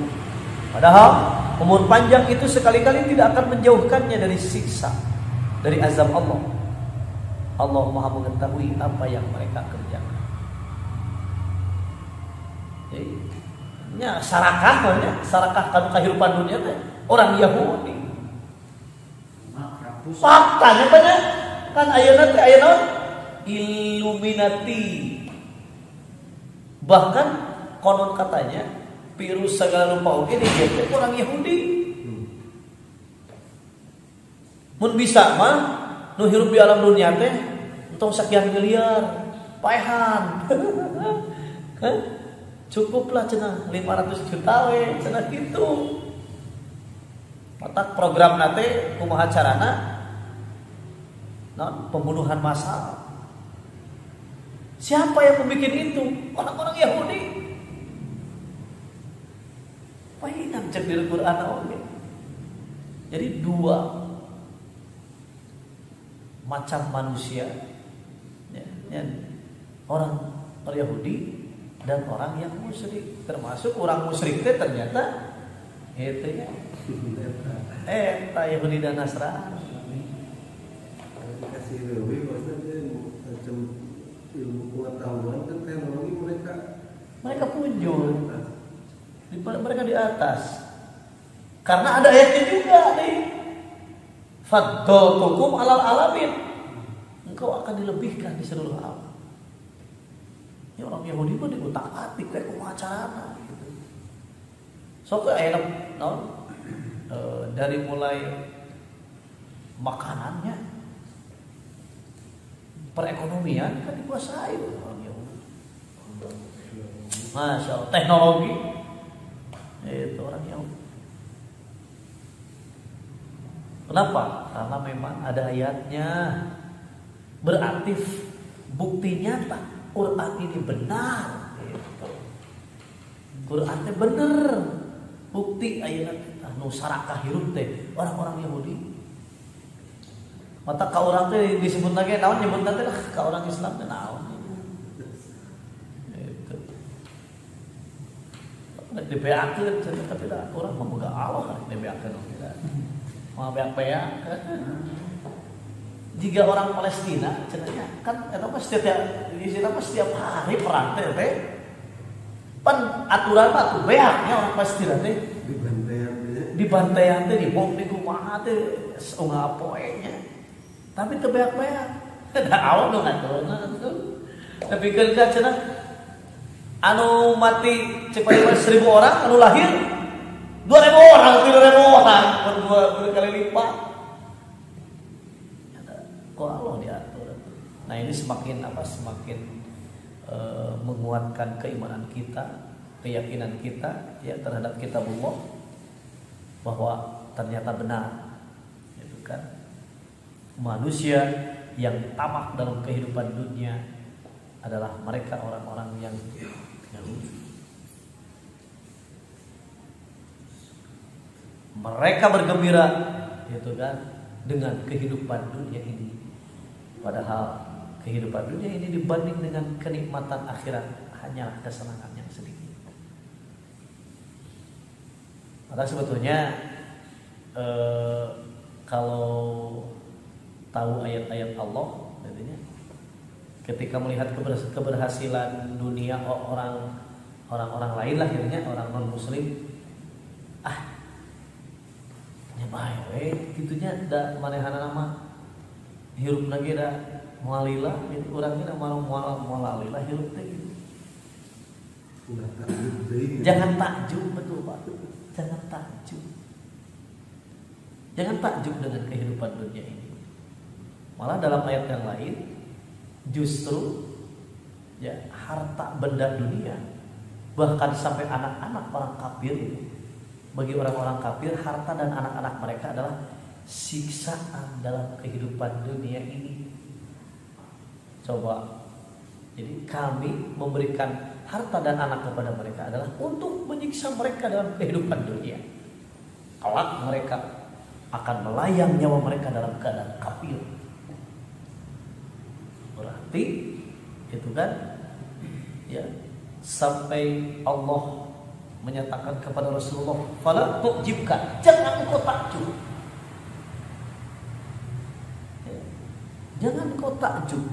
Padahal umur panjang itu sekali-kali tidak akan menjauhkannya dari siksa, dari azab Allah. Allah Maha mengetahui apa yang mereka kerjakan. Jadi, sarakah kanu kehidupan dunia teh orang Yahudi. Faktanya banyak kan ayeuna teh aya naon? Illuminati. Bahkan konon katanya virus segala rupa oge dijejer orang Yahudi. Mun bisa mah nu hirup di alam dunia teh entong sekian miliar paehan. Cukuplah cenah 500 juta we cenah kitu. Matak program nate kumaha carana? Pembunuhan massal. Siapa yang membuat itu? Orang-orang Yahudi. Painang cek di Al-Qur'an oge. Jadi dua macam manusia, ya, orang Yahudi dan orang yang musyrik. Termasuk orang musyrik itu ternyata itu ya, Yahudi dan Nasrani. Kasih lebih maksudnya macam ilmu pengetahuan dan teknologi mereka punjul, mereka di atas. Karena ada ayatnya juga nih. Faddaltukum alal alamin. Engkau akan dilebihkan di seluruh alam. Ya orang Yahudi pun diutak-atik kayak kumaha carana gitu. Sok enak naon? Dari mulai makanannya, perekonomian kan dikuasai orang Yahudi. Masya Allah, teknologi itu orang Yahudi. Kenapa? Karena memang ada ayatnya. Berarti bukti nyata Quran ini benar. Qurannya benar. Bukti ayat nu sarakah hirup teh orang-orang Yahudi. Mata ka urang teh disebut lagi naon nyebut teh ka orang Islam teh naon. Itu. Dibeakeun tapi da urang memoga Allah dibeakeun oge. Mau beak-beak. Jika orang Palestina cenanya kan eta mah setiap hari perang teh pan aturan mah tuh beaknya orang Palestina teh dibantaian teh dibom di kumaha teh saunga poenya. Tapi teu beak-beak. Da awal nu ngaturna tuh. Tapi keun ka cenah anu mati cek 1000 orang, anu lahir 2.000 orang, 3.000 orang, berkali lipat. Kok Allah diatur. Nah ini semakin menguatkan keimanan kita, keyakinan kita ya terhadap kitabullah bahwa ternyata benar, itu kan manusia yang tamak dalam kehidupan dunia adalah mereka orang-orang yang mereka bergembira gitu kan dengan kehidupan dunia ini, padahal kehidupan dunia ini dibanding dengan kenikmatan akhirat hanyalah kesenangan yang sedikit. Maka sebetulnya kalau tahu ayat-ayat Allah, artinya ketika melihat keberhasilan dunia orang-orang lain lah, akhirnya orang non Muslim, baik, gitunya da manehana nama hirup lagi da mualilah, jadi orangnya mau mualilah hirup teh gitu. Jangan takjub, betul Pak. Jangan takjub dengan kehidupan dunia ini. Malah dalam ayat yang lain justru ya harta benda dunia, bahkan sampai anak-anak orang kafir itu, bagi orang-orang kafir harta dan anak-anak mereka adalah siksaan dalam kehidupan dunia ini. Coba, jadi kami memberikan harta dan anak kepada mereka adalah untuk menyiksa mereka dalam kehidupan dunia. Kelak mereka akan melayang nyawa mereka dalam keadaan kafir. kafir. Berarti itu kan ya, sampai Allah menyatakan kepada Rasulullah, "Fala tu'jibka," jangan engkau takjub. Ya. Jangan engkau takjub.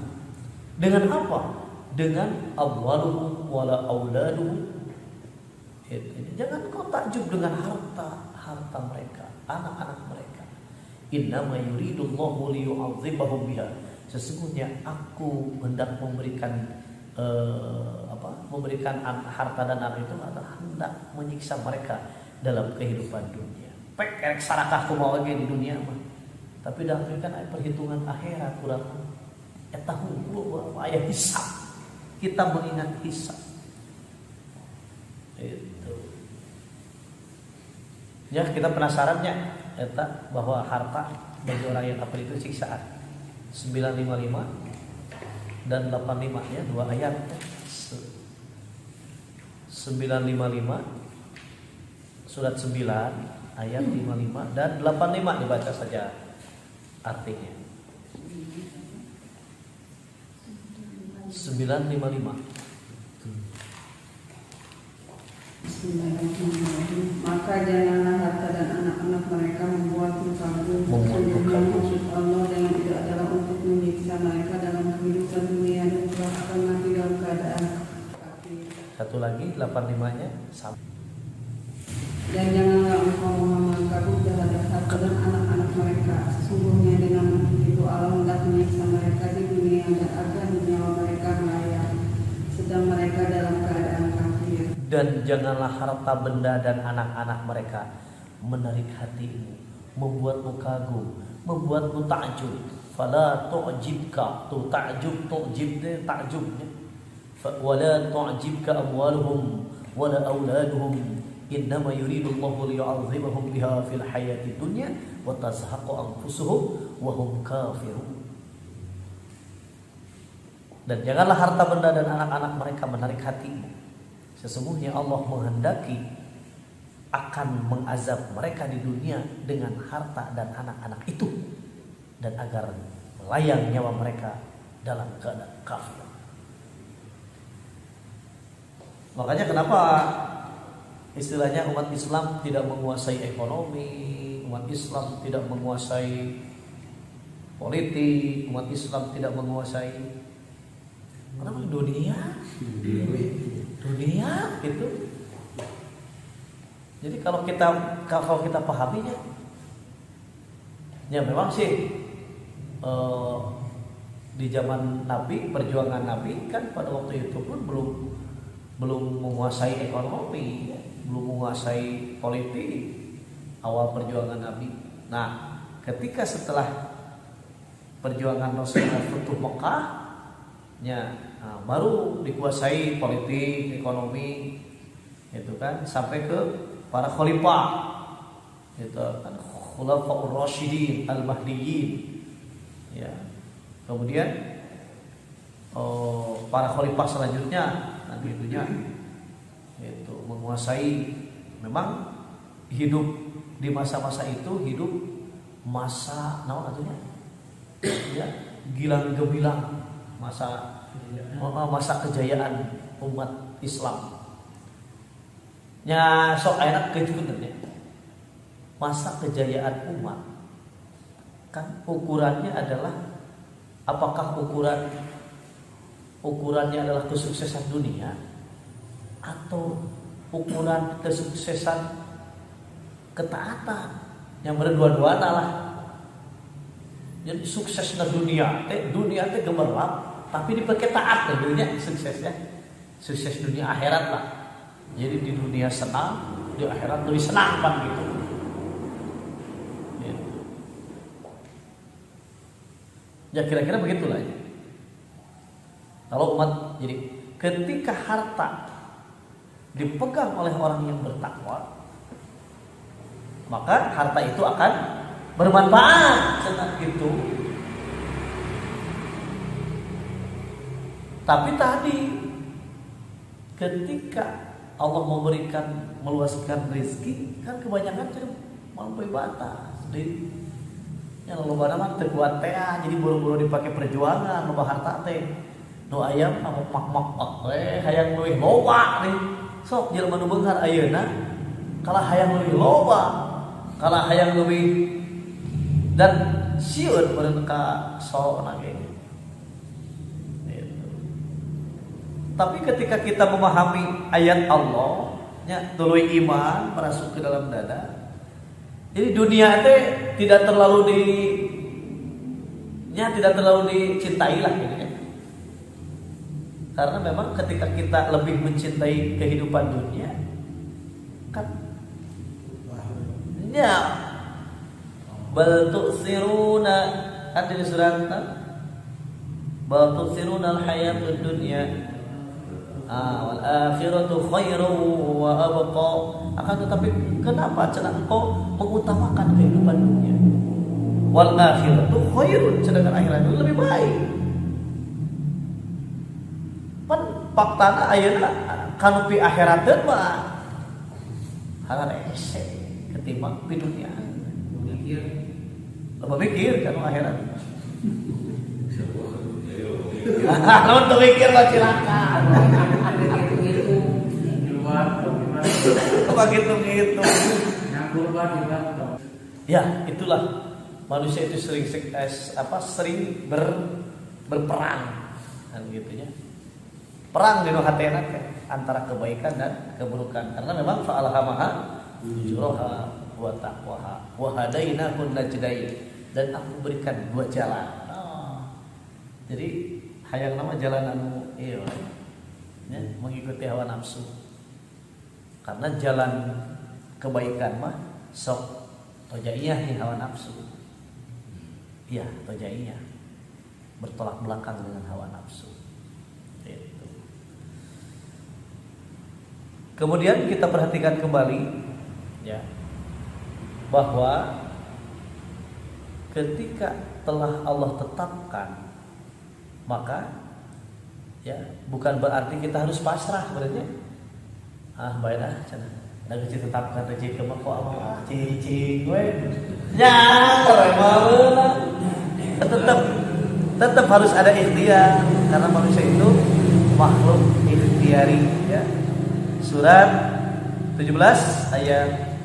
Dengan apa? Dengan amwaluhum wala auladuhum. Jangan engkau takjub dengan harta mereka, anak-anak mereka. Innama yuridullahu liyu'adzibahum biha. Sesungguhnya aku hendak memberikan memberikan harta dan anak itu adalah hendak menyiksa mereka dalam kehidupan dunia. Pek sarakah kumaha ge di dunia mah. Tapi dah kan perhitungan akhirat kurang eta hungkul aya hisab. Kita mengingat hisab. Itu. Ya, kita penasarannya eta bahwa harta bagi orang yang kafir itu siksaan. 955 dan 85 ya, 2 ayat. 955 surat 9 ayat 55 dan 85 dibaca saja artinya. 955. Bismillahirrahmanirrahim. Maka janganlah harta dan anak-anak mereka membuatmu kagum. Sesungguhnya maksud Allah dengan itu adalah untuk menyiksa mereka dalam kehidupan dunia dan kelak akan mati dalam keadaan kafir. Satu lagi 85-nya sama. Dan janganlah engkau Muhammad kagum terhadap harta dan anak-anak mereka. Sesungguhnya dengan itu Allah hendak menyiksa mereka di dunia dan agar nyawa mereka melayang sedang mereka dalam keadaan kafir. Dan janganlah harta benda dan anak-anak mereka menarik hatimu, membuatmu kagum, membuatmu takjub. Fala tu'jibka, tu takjub, tu'jib takjubnya. Wala tu'jibka amwaluhum wala auladuhum. Innama yuridullahu liyu'adzibahum biha fil hayati dunya wa tazhaqu anfusuhum wa hum kafirun. Dan janganlah harta benda dan anak-anak mereka menarik hatimu. Sesungguhnya Allah menghendaki akan mengazab mereka di dunia dengan harta dan anak-anak itu, dan agar melayang nyawa mereka dalam keadaan kafir. Makanya kenapa istilahnya umat Islam tidak menguasai ekonomi, umat Islam tidak menguasai politik, umat Islam tidak menguasai dunia gitu. Jadi kalau kita pahaminya, ya memang sih di zaman Nabi, perjuangan Nabi kan pada waktu itu pun belum menguasai ekonomi, ya, belum menguasai politik awal perjuangan Nabi. Nah, ketika setelah perjuangan Rasulullah Futuh Mekah, ya, baru dikuasai politik, ekonomi, itu kan sampai ke para khalifah, itu kan khulafaur rasyidin al-mahdiyyin, ya. Kemudian para khalifah selanjutnya nanti itunya itu menguasai. Memang hidup di masa-masa itu hidup masa naon atunya, ya, gilang gemilang, masa kejayaan umat Islam. Nya sok enak kejutannya. Masa kejayaan umat kan ukurannya adalah, apakah ukurannya adalah kesuksesan dunia atau ukuran kesuksesan ketaatan, yang berdua-duanya lah. Jadi suksesnya dunia teh gemerlap, tapi dipakai taat dunia suksesnya. Sukses dunia akhirat lah. Jadi di dunia senang, di akhirat lebih senang kan gitu. Ya kira-kira begitulah ya. Kalau umat, jadi ketika harta dipegang oleh orang yang bertakwa, maka harta itu akan bermanfaat saat itu. Tapi tadi ketika Allah meluaskan rezeki, kan kebanyakan melampaui batas. Yang loba mah teu kuat teh jadi buru-buru dipakai perjuangan loba harta teh. Nu ayam kamu mak hayang leuwih loba nih. Sok jelema nu beunghar ayeuna kalah hayang leuwih loba, kalah hayang leuwih dan sieun meureun ka soona ge. Tapi ketika kita memahami ayat Allah, nya tuluy iman merasuk ke dalam dada. Jadi dunia teh tidak terlalu dicintai lah gitu ya. Karena memang ketika kita lebih mencintai kehidupan dunia, kan ya bal tu'siruna ada di surat bal tu'siruna al-hayatud dunya wal akhiratu khairu wa abqa. Akan tetapi kenapa cenah engkau mengutamakan kehidupan dunia? Wal akhiratu khairun, sedangkan akhirat itu lebih baik. Pan faktana ayeuna kanu pi akhirateun mah halan ese ketimbang pi dunia. Mikir kanu akhirat. Lamun teu mikir mah silakan. Begitu. Ya, itulah manusia itu sering berperang kan gitu ya. Perang di hatena antara kebaikan dan keburukan. Karena memang fa'alhamaha fujuraha wa taqwaha wa hadainahun najdain, dan aku berikan dua jalan. Jadi hayang nama jalan anu ieu ya, mengikuti hawa nafsu. Karena jalan kebaikan mah sok tojaiyah di hawa nafsu. Iya, tojaiyah. Bertolak belakang dengan hawa nafsu. Itu. Kemudian kita perhatikan kembali ya, bahwa ketika telah Allah tetapkan, maka ya bukan berarti kita harus pasrah berarti. Baiklah, cenah. Da geus ditetapkan rezeki mah kok apa? Cicing we. Ya, maulana. Tetap harus ada ikhtiar karena manusia itu makhluk ikhtiari ya. Surat 17 ayat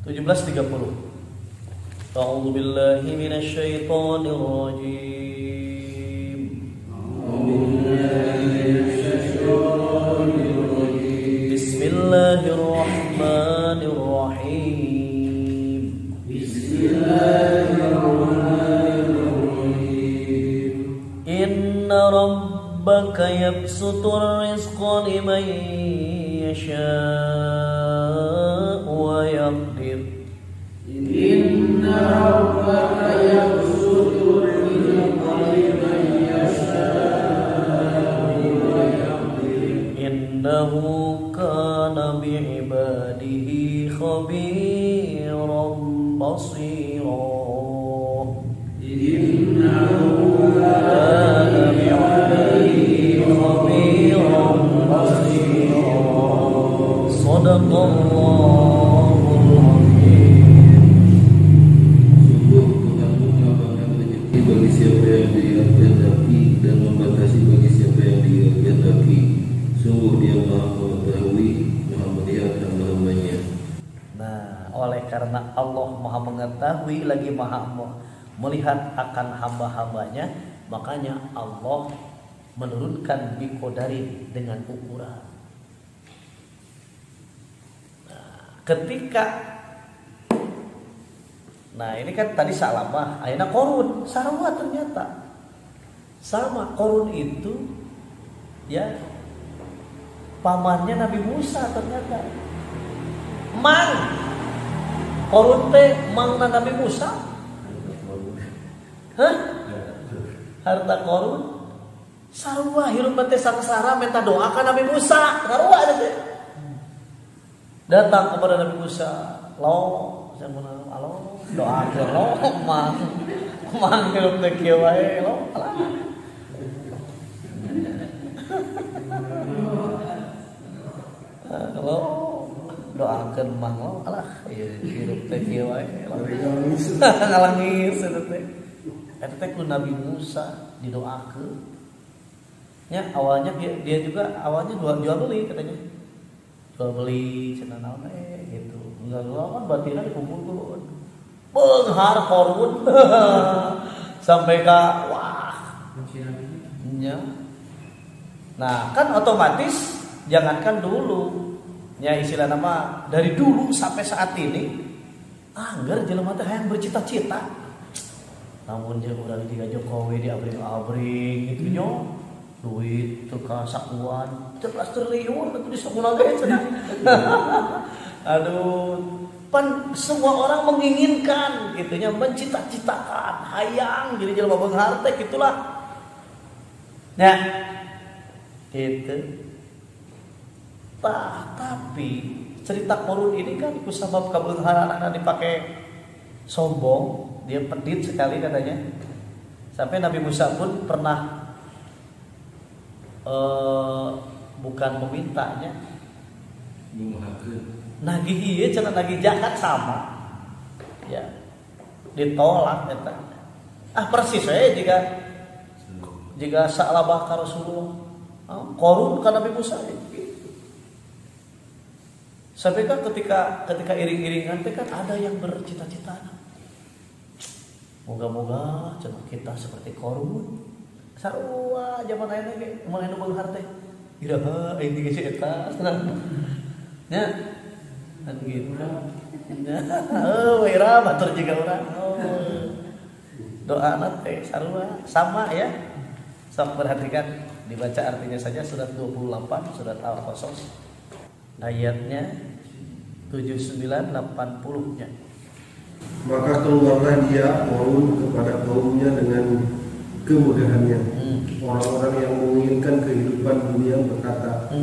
17:30. A'udzu billahi minasyaitonir rajim. Bismillahirrahmanirrahim. Inna rabbaka yabsutur rizqa liman yasha'u wa yaqdir. Inna rabbaka yabsutur rizqa liman yasha'u wa yaqdir. Innahu kana bi'ibadihi khabiran basira. Innahu kana bi'ibadihi khabiran basira. Shadaqallahul azim. Sungguh Tuhan mengabarkan rezeki bagi siapa yang Dia kehendaki dan membatasi bagi siapa yang Dia kehendaki. Sungguh Dia Maha mengetahui, Maha melihat hamba-hambanya. Nah, oleh karena Allah Maha mengetahui lagi Maha melihat akan hamba-hambanya, makanya Allah menurunkan biqadarin dengan ukuran. Nah, ini kan tadi salamah, ayeuna Qarun, sarua ternyata. Sama Qarun itu ya pamannya Nabi Musa ternyata. Mang Qarun teh mangna Nabi Musa. Hah? Harta Qarun sarua hirup teh sangsara minta doa ka Nabi Musa. Sarua ada teh. Datang kepada Nabi Musa, "Lo, saya mau alo, doakeun lo, mang hirup teh kieu wae lo." Lo doakeun mang lo, alah ya hirup teh kieu wae. Ngalangis. Ngalangis eta teh. Eta teh ku Nabi Musa didoakeun. Ya awalnya dia juga awalnya jual beli katanya. Jual beli cenah naon gitu. Enggak kan batina dikumpulkeun. Beunghar korun. Sampai ka wah. Ya. Nah, kan otomatis jangankan dulu. Ya istilah nama dari dulu sampai saat ini anggar jelema teh hayang bercita-cita. Namun jeung urang di Jokowi di abring-abring gitu nya. Duit teu ka sakuan 13 triliun atuh di sakuan ge cenah. Aduh, pan semua orang menginginkan gitunya, mencita-citakan, hayang jadi jelema beunghar teh gitulah. Ya. Gitu. Tapi cerita Korun ini kan kusabab kabeungharan dipakai sombong, dia pedit sekali katanya. Sampai Nabi Musa pun pernah bukan memintanya, nagih ieu cenah nagih zakat sama. Ya. Ditolak eta. Persis we jika salabah ka Rasulullah. Korun ka Nabi Musa. Sampai kan ketika iring-iringan teh kan ada yang bercita-cita. Moga-moga cenah kita seperti Korun. Sarua zaman ayeuna ge moal anu beunghar teh. Iraha aing ge si eta. Nya. Kan gitu. Oh, ira batur jiga urang. Doana teh sarua sama ya. Sok perhatikan dibaca artinya saja surat 28 surat Al-Qasas. Ayatnya 79-80-nya. Maka keluarlah dia Korun kepada kaumnya dengan kemudahannya. Orang-orang yang menginginkan kehidupan dunia berkata,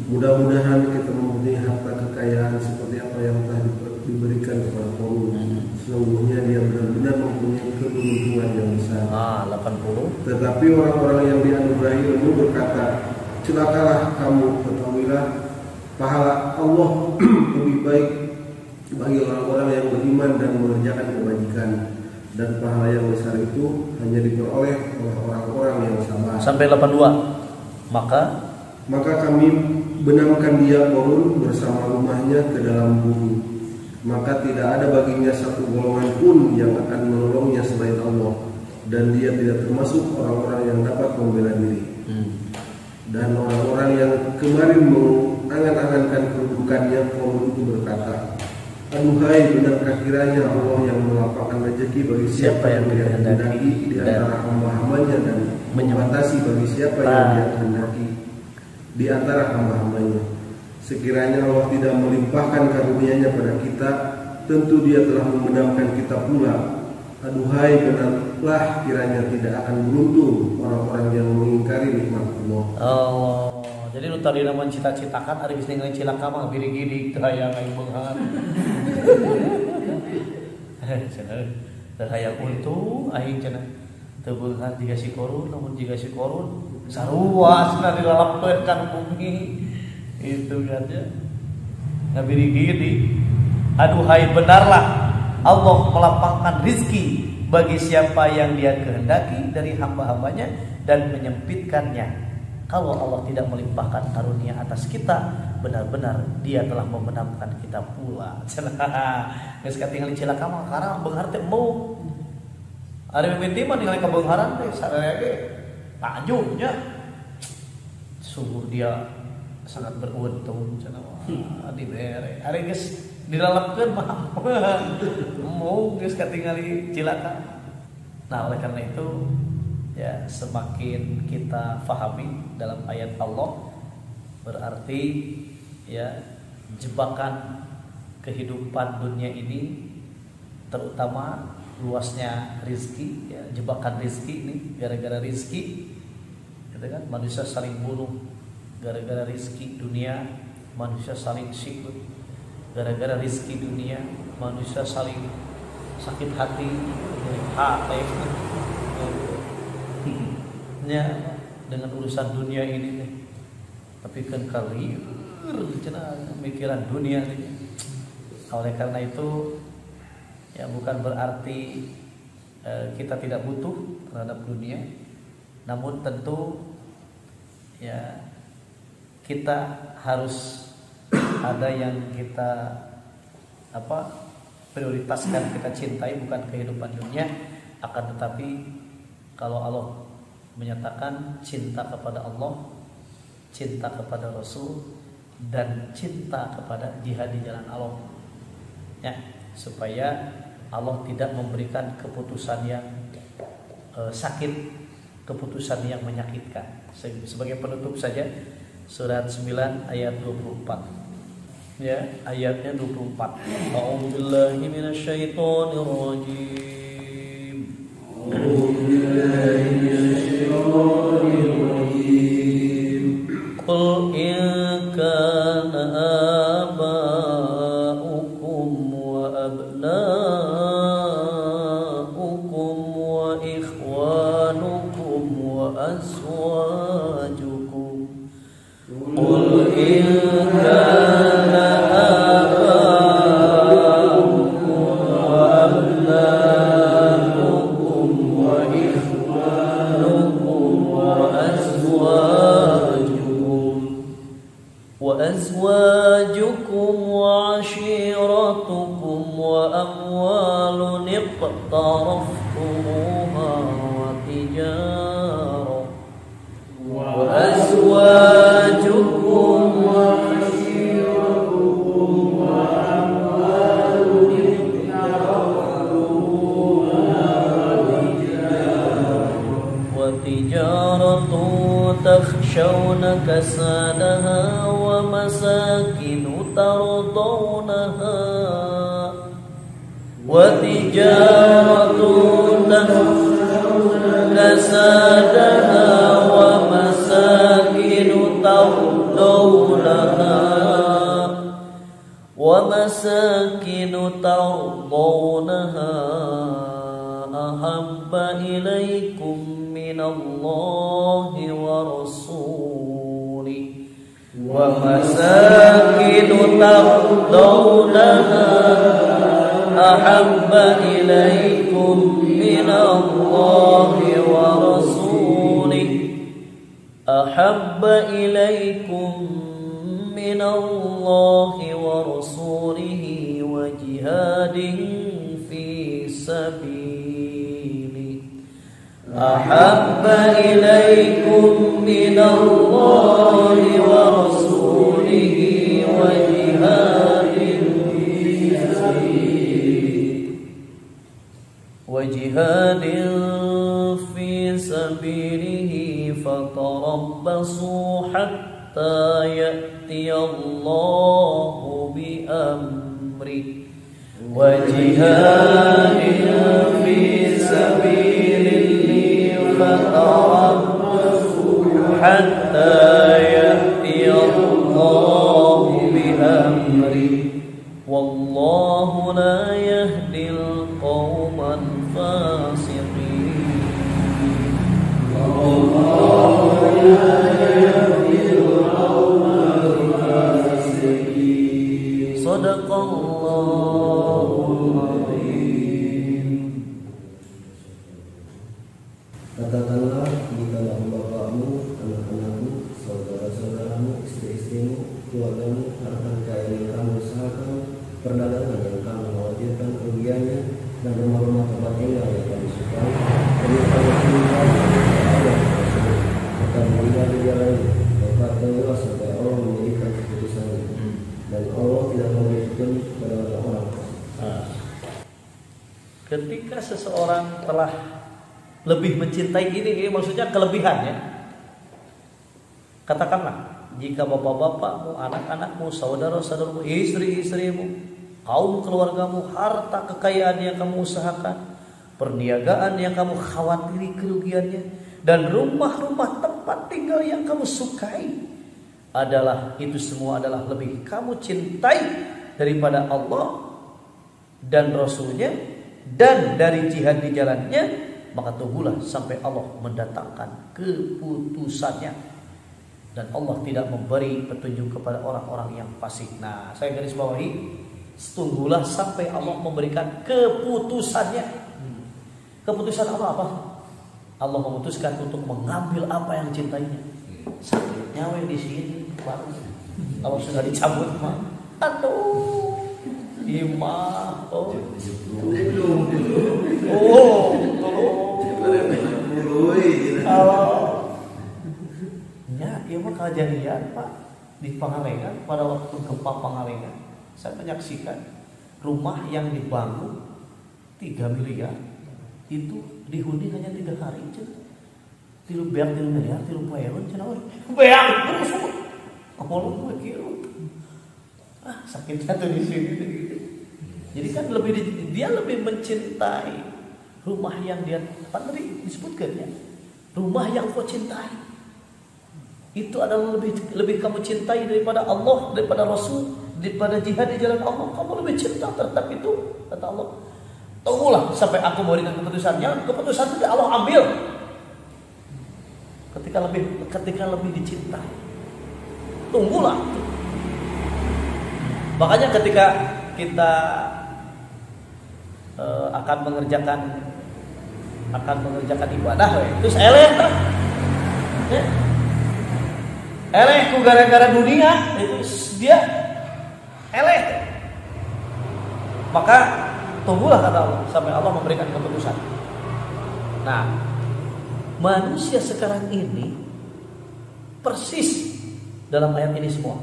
mudah-mudahan kita mempunyai harta kekayaan seperti apa yang telah diberikan kepada Korun. Sesungguhnya dia benar-benar mempunyai keberuntungan yang besar. 80. Tetapi orang-orang yang dianugerahi ilmu berkata, celakalah kamu, ketahuilah pahala Allah lebih baik bagi orang-orang yang beriman dan mengerjakan kebajikan, dan pahala yang besar itu hanya diperoleh oleh orang-orang yang sabar. Sampai 82. Maka kami benamkan dia Korun bersama rumahnya ke dalam bumi. Maka tidak ada baginya satu golongan pun yang akan menolongnya selain Allah, dan dia tidak termasuk orang-orang yang dapat membela diri. Dan orang-orang yang kemarin mengangan-angankan kedudukannya, Korun itu berkata, aduhai, benarkah kiranya Allah yang melapangkan rezeki bagi siapa yang dia kehendaki di antara hamba-hambanya, dan membatasi bagi siapa yang dia kehendaki di antara hamba-hambanya. Sekiranya Allah tidak melimpahkan karunia-Nya pada kita, tentu Dia telah membenamkan kita pula. Aduhai, benarlah kiranya tidak akan beruntung orang-orang yang mengingkari nikmat Allah. Oh, jadi lu tadi namun cita-citakan ari geus ningali cilaka mah girig-girig teu hayang aing beunghar. Cenah teu hayang untung aing cenah teu beunghar jiga si Korun, namun jiga si Korun sarua cenah dilalapkeun kan bumi. Itu kan ya. Ngabiri-giri. Aduhai, benarlah Allah melapangkan rizki bagi siapa yang Dia kehendaki dari hamba-hambanya dan menyempitkannya. Kalau Allah tidak melimpahkan karunia atas kita, benar-benar Dia telah membenamkan kita pula. Geus katingali cilaka mah karena beunghar teh mau. Ari mimiti mah ningali ka beungharan teh sadaya ge tajumnya. Sungguh dia sangat beruntung cenah dibere. Ari geus dilalapkeun mah mau geus katingali cilaka. Nah, oleh karena itu ya semakin kita fahami dalam ayat Allah, berarti ya jebakan kehidupan dunia ini, terutama luasnya rizki ya, jebakan rizki ini gara-gara rizki gitu kan, manusia saling bunuh gara-gara rizki dunia, manusia saling sikut gara-gara rizki dunia, manusia saling sakit hati ya dengan urusan dunia ini nih. Tapi kan kali cenah mikiran dunia ini Oleh karena itu ya bukan berarti kita tidak butuh terhadap dunia, namun tentu ya kita harus ada yang kita prioritaskan, kita cintai, bukan kehidupan dunia. Akan tetapi kalau Allah menyatakan cinta kepada Allah, cinta kepada Rasul, dan cinta kepada jihad di jalan Allah, ya, supaya Allah tidak memberikan keputusan yang sakit, keputusan yang menyakitkan. Sebagai penutup saja, surat 9 ayat 24. Ya, ayatnya 24. A'udzubillahi minasyaitonir rajim. A'udzubillahi minasyaitonir rajim. Qul in kana aba'ukum wa abna'ukum wa ikhwanukum wa azwajukum. Qul in kana وأزواجكم وعشيرتكم وأموال اقترفتموها وأزواجكم وعشيرتكم وأموال وتجارة تخشون كسادها ومساكن ترضونها وتجارة تخشون كسادها ومساكن ترضونها أحب إليكم من الله ورسوله ومساكن ترضونها أحب إليكم من الله ورسوله أحب إليكم من الله ورسوله وجهاد في سبيله أحب إليكم من الله ورسوله وجهاد في سبيله فتربصوا حتى يأتي الله بأمره وجهاد في سبيله فتربصوا حتى يأتي الله بأمره والله لا يهدي القوم الفاسقين. الله لا يهدي القوم الفاسقين. صدق الله العظيم. Katakanlah, jikalau bapakmu, anak-anakmu, saudara-saudaramu, istri-istrimu, keluargamu, harta kekayaan yang kamu usahakan, perdagangan yang kamu khawatirkan kerugiannya, dan rumah-rumah tempat tinggal yang kamu sukai, demi Allah tinggal akan melihat di jalannya, maka tunggulah sampai Allah memberikan keputusannya, dan Allah tidak memberi petunjuk kepada orang-orang. Ketika seseorang telah lebih mencintai ini maksudnya kelebihannya. Katakanlah, jika bapak-bapakmu, anak-anakmu, saudara-saudaramu, istri-istrimu, kaum keluargamu, harta kekayaan yang kamu usahakan, perniagaan yang kamu khawatiri kerugiannya, dan rumah-rumah tempat tinggal yang kamu sukai, adalah itu semua adalah lebih kamu cintai daripada Allah dan Rasulnya dan dari jihad di jalannya, maka tunggulah sampai Allah mendatangkan keputusannya, dan Allah tidak memberi petunjuk kepada orang-orang yang fasik. Nah, saya garis bawahi, Tunggulah sampai Allah memberikan keputusannya. Keputusan Allah apa? Allah memutuskan untuk mengambil apa yang dicintainya. Sakitnya di sini baru. Kalau sudah dicabut mah, aduh, imah, ya mah kejadian Pak di Pangalengan pada waktu gempa Pangalengan. Saya menyaksikan rumah yang dibangun 3 miliar itu dihuni hanya 3 hari aja. 3 miliar, 3 poeon cenah we. Beang terus. Apalun begitu. Sakitnya tuh di sini gitu. Jadi kan dia lebih mencintai rumah yang dia tadi disebutkan ya. Rumah yang kau cintai. Itu adalah lebih kamu cintai daripada Allah, daripada Rasul, daripada jihad di jalan Allah. Kamu lebih cinta terhadap itu, kata Allah. Tunggulah sampai aku memberikan keputusannya. Keputusan itu Allah ambil. Ketika lebih dicintai. Tunggulah. Makanya ketika kita akan mengerjakan ibadah, terus eleh kan? Eleh ku gara-gara dunia itu dia eleh. Maka tunggulah kata Allah sampai Allah memberikan keputusan. Nah, manusia sekarang ini persis dalam ayat ini semua.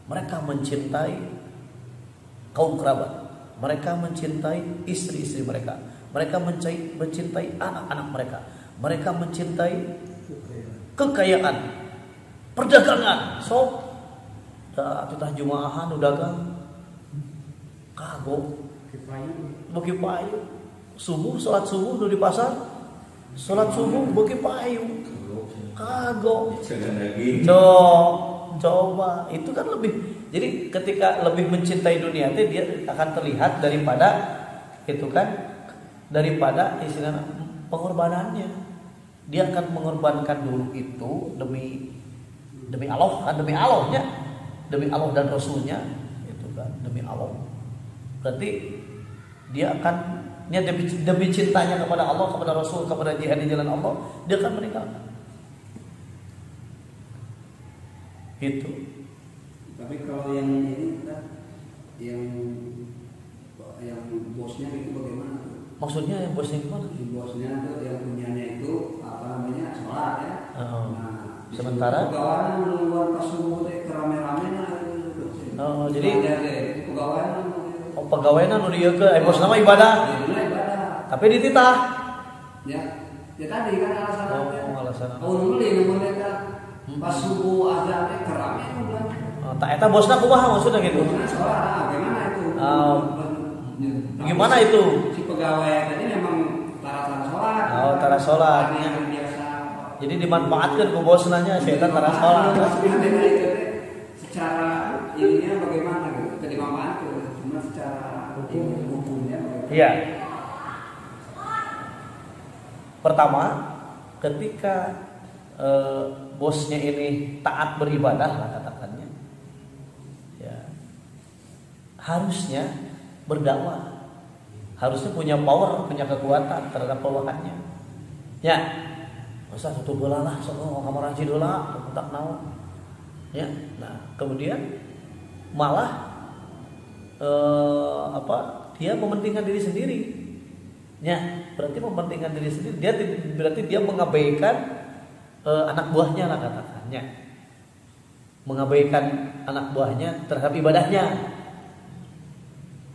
Mereka mencintai kaum kerabat, mereka mencintai istri-istri mereka, mereka mencintai anak-anak mereka, mereka mencintai kekayaan, perdagangan. So, titah jumaahan udah dagang, kagok, bagi payu, subuh sholat subuh di pasar, sholat subuh bagi payu, kagok, coba itu kan lebih. Jadi ketika lebih mencintai dunia itu dia akan terlihat daripada itu kan, daripada istilah pengorbanannya. Dia akan mengorbankan dulu itu demi Allah kan, demi Allahnya, demi Allah dan Rasulnya itu kan, demi Allah. Berarti dia akan demi cintanya kepada Allah, kepada Rasul, kepada jihad di jalan Allah, dia akan meninggalkan. Gitu. Tapi kalau yang ini kan, yang bosnya itu bagaimana? Maksudnya yang bosnya gimana? Bosnya itu yang punyanya itu apa namanya, sholat ya. Nah, sementara pegawaian nungguan pas subuh teh kerame-rame nah itu. Jadi pegawaian anu dia ke bos nama ibadah. Tapi dititah. Ya tadi kan alasan. Nungguin nungguin mereka pas subuh azan teh kerame bulan. Tak eta bosna kumaha maksudnya gitu. Gimana itu? Gimana itu? Si pegawai tadi memang tara sholat. Tara sholat. Jadi dimanfaatkan ke bosnya setan tara sholat. Secara ininya bagaimana gitu? Dimanfaatkan cuma secara hukumnya. Iya. Pertama, ketika bosnya ini taat beribadah lah katakannya, ya harusnya berdakwah, harusnya punya power, punya kekuatan terhadap bawahannya. Ya, masa tutup bola lah, soalnya kamar aja dola, tak naon. Ya, nah kemudian malah dia mementingkan diri sendiri. Ya, berarti mementingkan diri sendiri. Berarti dia mengabaikan anak buahnya lah katakannya, mengabaikan anak buahnya terhadap ibadahnya.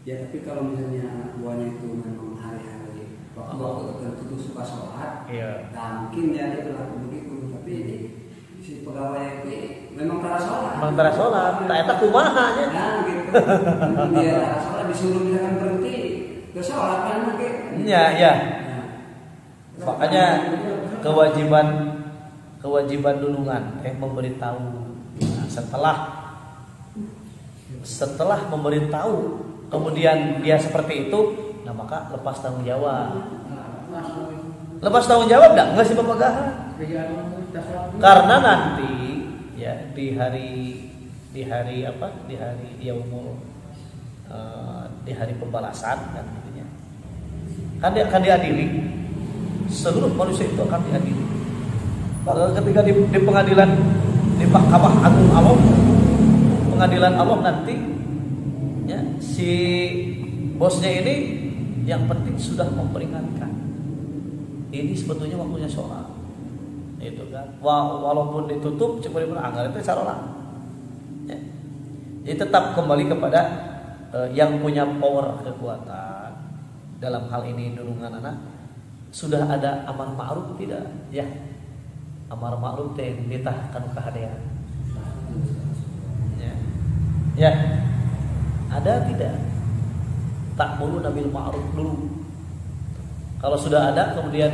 Ya tapi kalau misalnya anak buahnya itu memang hari-hari waktu tertentu itu suka sholat, iya. Nah mungkin dia berlaku begitu. Tapi si pegawai itu memang tara sholat. Memang tara sholat, tak eta kumaha nya. Nah gitu. Dia tara sholat disuruh misalkan berhenti ke sholat kan mungkin. Iya. Makanya kewajiban dulungan memberitahu. Nah, setelah memberitahu kemudian dia seperti itu, nah maka lepas tanggung jawab. Lepas tanggung jawab enggak sih Bapak Gaha? Karena nanti ya di hari yaumul di hari pembalasan kan intinya. Kan dia akan diadili. Seluruh manusia itu akan diadili. Maka ketika di pengadilan di Mahkamah Agung Allah, pengadilan Allah nanti ya, si bosnya ini yang penting sudah memperingatkan. Ini sebetulnya waktunya sholat. Itu kan. Walaupun ditutup cuma anggar itu salah. Ya. Jadi tetap kembali kepada yang punya power kekuatan dalam hal ini nulungan anak. Sudah ada amar ma'ruf tidak? Ya. Amar ma'ruf teh ditahkan kahadean. Ya. Ya. Ada tidak? Ta'muruna bil ma'ruf dulu. Kalau sudah ada kemudian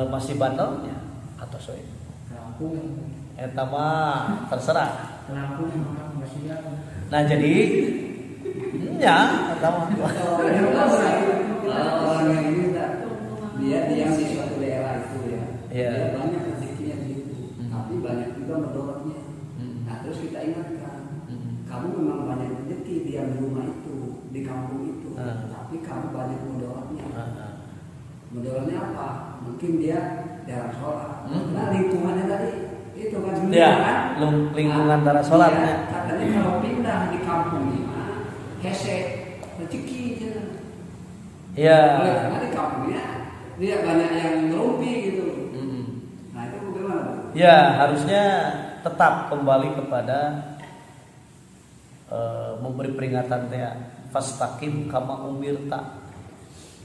masih bandelnya atau soe. Rampung. Eta mah terserah. Rampung masih ya. Nah jadi ya eta mah. Orang yang ini dia di suatu daerah itu ya. Iya. Dia banyak rezekinya di situ, tapi banyak juga mudaratnya. Nah terus kita ingatkan, kamu memang banyak rezeki di rumah itu, di kampung itu, tapi kamu banyak mudaratnya. Mudaratnya apa? Mungkin dia jarang sholat. Nah lingkungannya tadi itu kan dunia Ya, kan? lingkungan antara sholatnya. Katanya kalau pindah di kampung ini, hese rezeki gitu. Ya. Karena di kampungnya dia banyak yang ngerumpi gitu. Nah itu bagaimana? Ya harusnya tetap kembali kepada memberi peringatan teh fastaqim kama umirta.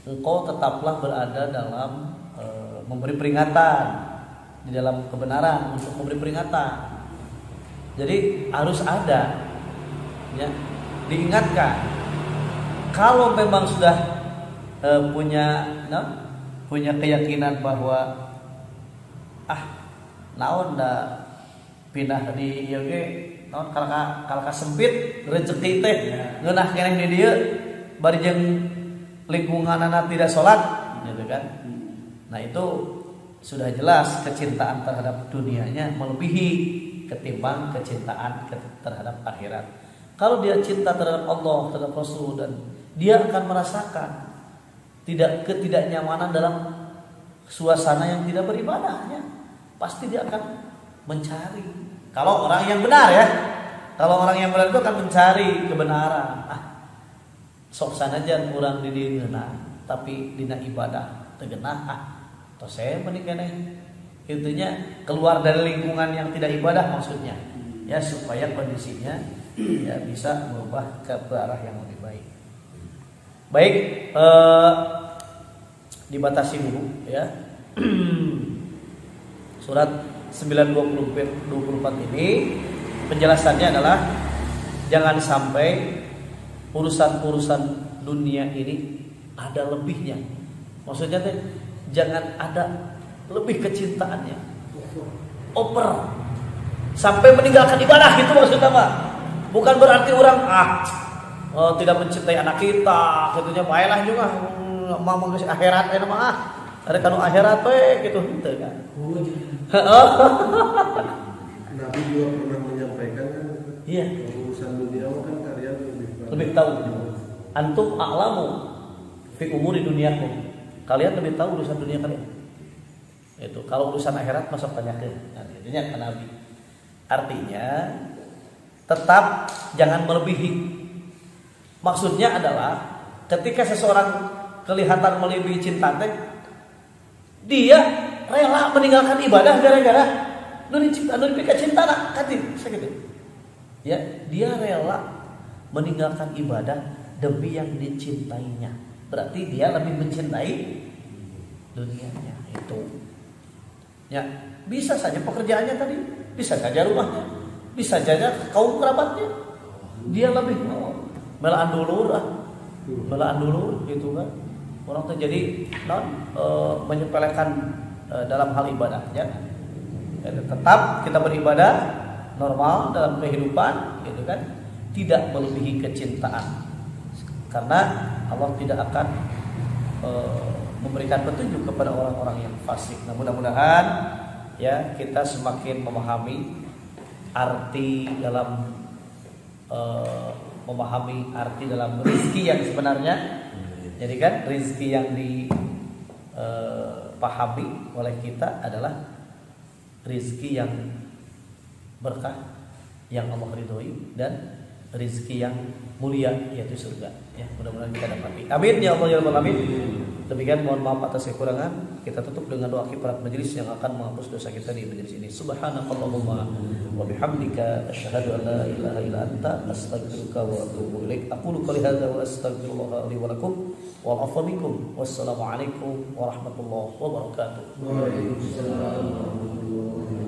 Engkau tetaplah berada dalam memberi peringatan di dalam kebenaran untuk memberi peringatan. Jadi harus ada ya diingatkan. Kalau memang sudah punya keyakinan bahwa naon da pindah di ieu ge naon kalaka sempit rezeki teh ngeunah keneh di dieu bari jeung lingkunganana tidak sholat gitu kan. Nah itu sudah jelas kecintaan terhadap dunianya melebihi ketimbang kecintaan terhadap akhirat. Kalau dia cinta terhadap Allah, terhadap Rasul, dan dia akan merasakan ketidaknyamanan dalam suasana yang tidak beribadahnya, pasti dia akan mencari. Kalau orang yang benar ya, kalau orang yang benar itu akan mencari kebenaran. Sok sanajan urang di dieu tapi dina ibadah teu geunah tos saya mending keneh intinya keluar dari lingkungan yang tidak ibadah maksudnya ya supaya kondisinya ya bisa berubah ke arah yang lebih baik. Baik, dibatasi dulu ya. Surat 9:24 ini penjelasannya adalah jangan sampai urusan-urusan dunia ini ada lebihnya. Maksudnya teh jangan ada lebih kecintaannya. Over sampai meninggalkan ibadah gitu maksudnya Pak. Bukan berarti orang tidak mencintai anak kita, gitunya baiklah juga mau geus akhirat eta mah ada kanu akhirat we gitu henteu kan. Nabi juga pernah menyampaikan kan. Iya. Urusan dunia kan kalian lebih tahu. Antum a'lamu fi umuri dunyakum. Kalian lebih tahu urusan dunia kalian. Itu kalau urusan akhirat masuk tanyakeun. Nah, intinya kan Nabi. Artinya tetap jangan melebihi. Maksudnya adalah ketika seseorang kelihatan melebihi cinta teh, dia rela meninggalkan ibadah gara-gara nu dipika cinta nak katin sakitu. Ya, dia rela meninggalkan ibadah demi yang dicintainya. Berarti dia lebih mencintai dunianya itu. Ya, bisa saja pekerjaannya tadi, bisa saja rumahnya, bisa saja kaum kerabatnya. Dia lebih melaan dulur gitu kan. Orang tuh jadi menyepelekan dalam hal ibadahnya. Ya, tetap kita beribadah normal dalam kehidupan gitu kan, tidak melebihi kecintaan. Karena Allah tidak akan memberikan petunjuk kepada orang-orang yang fasik. Nah, mudah-mudahan ya kita semakin memahami arti dalam memahami arti dalam rizki yang sebenarnya. Jadi kan rizki yang dipahami oleh kita adalah rizki yang berkah, yang Allah ridhoi, dan rizki yang mulia, yaitu surga. Ya, mudah-mudahan kita dapati. Amin ya Allah ya Rabbal alamin. Demikian, mohon maaf atas kekurangan. Kita tutup dengan doa kifarat majelis yang akan menghapus dosa kita di majelis ini. Subhanakallahumma wa bihamdika asyhadu an la ilaha illa anta astaghfiruka wa atubu ilaik. Aqulu qouli hadza wa astaghfirullah li wa lakum wal afwa minkum. Wassalamu alaikum warahmatullahi wabarakatuh. Waalaikumsalam warahmatullahi wabarakatuh.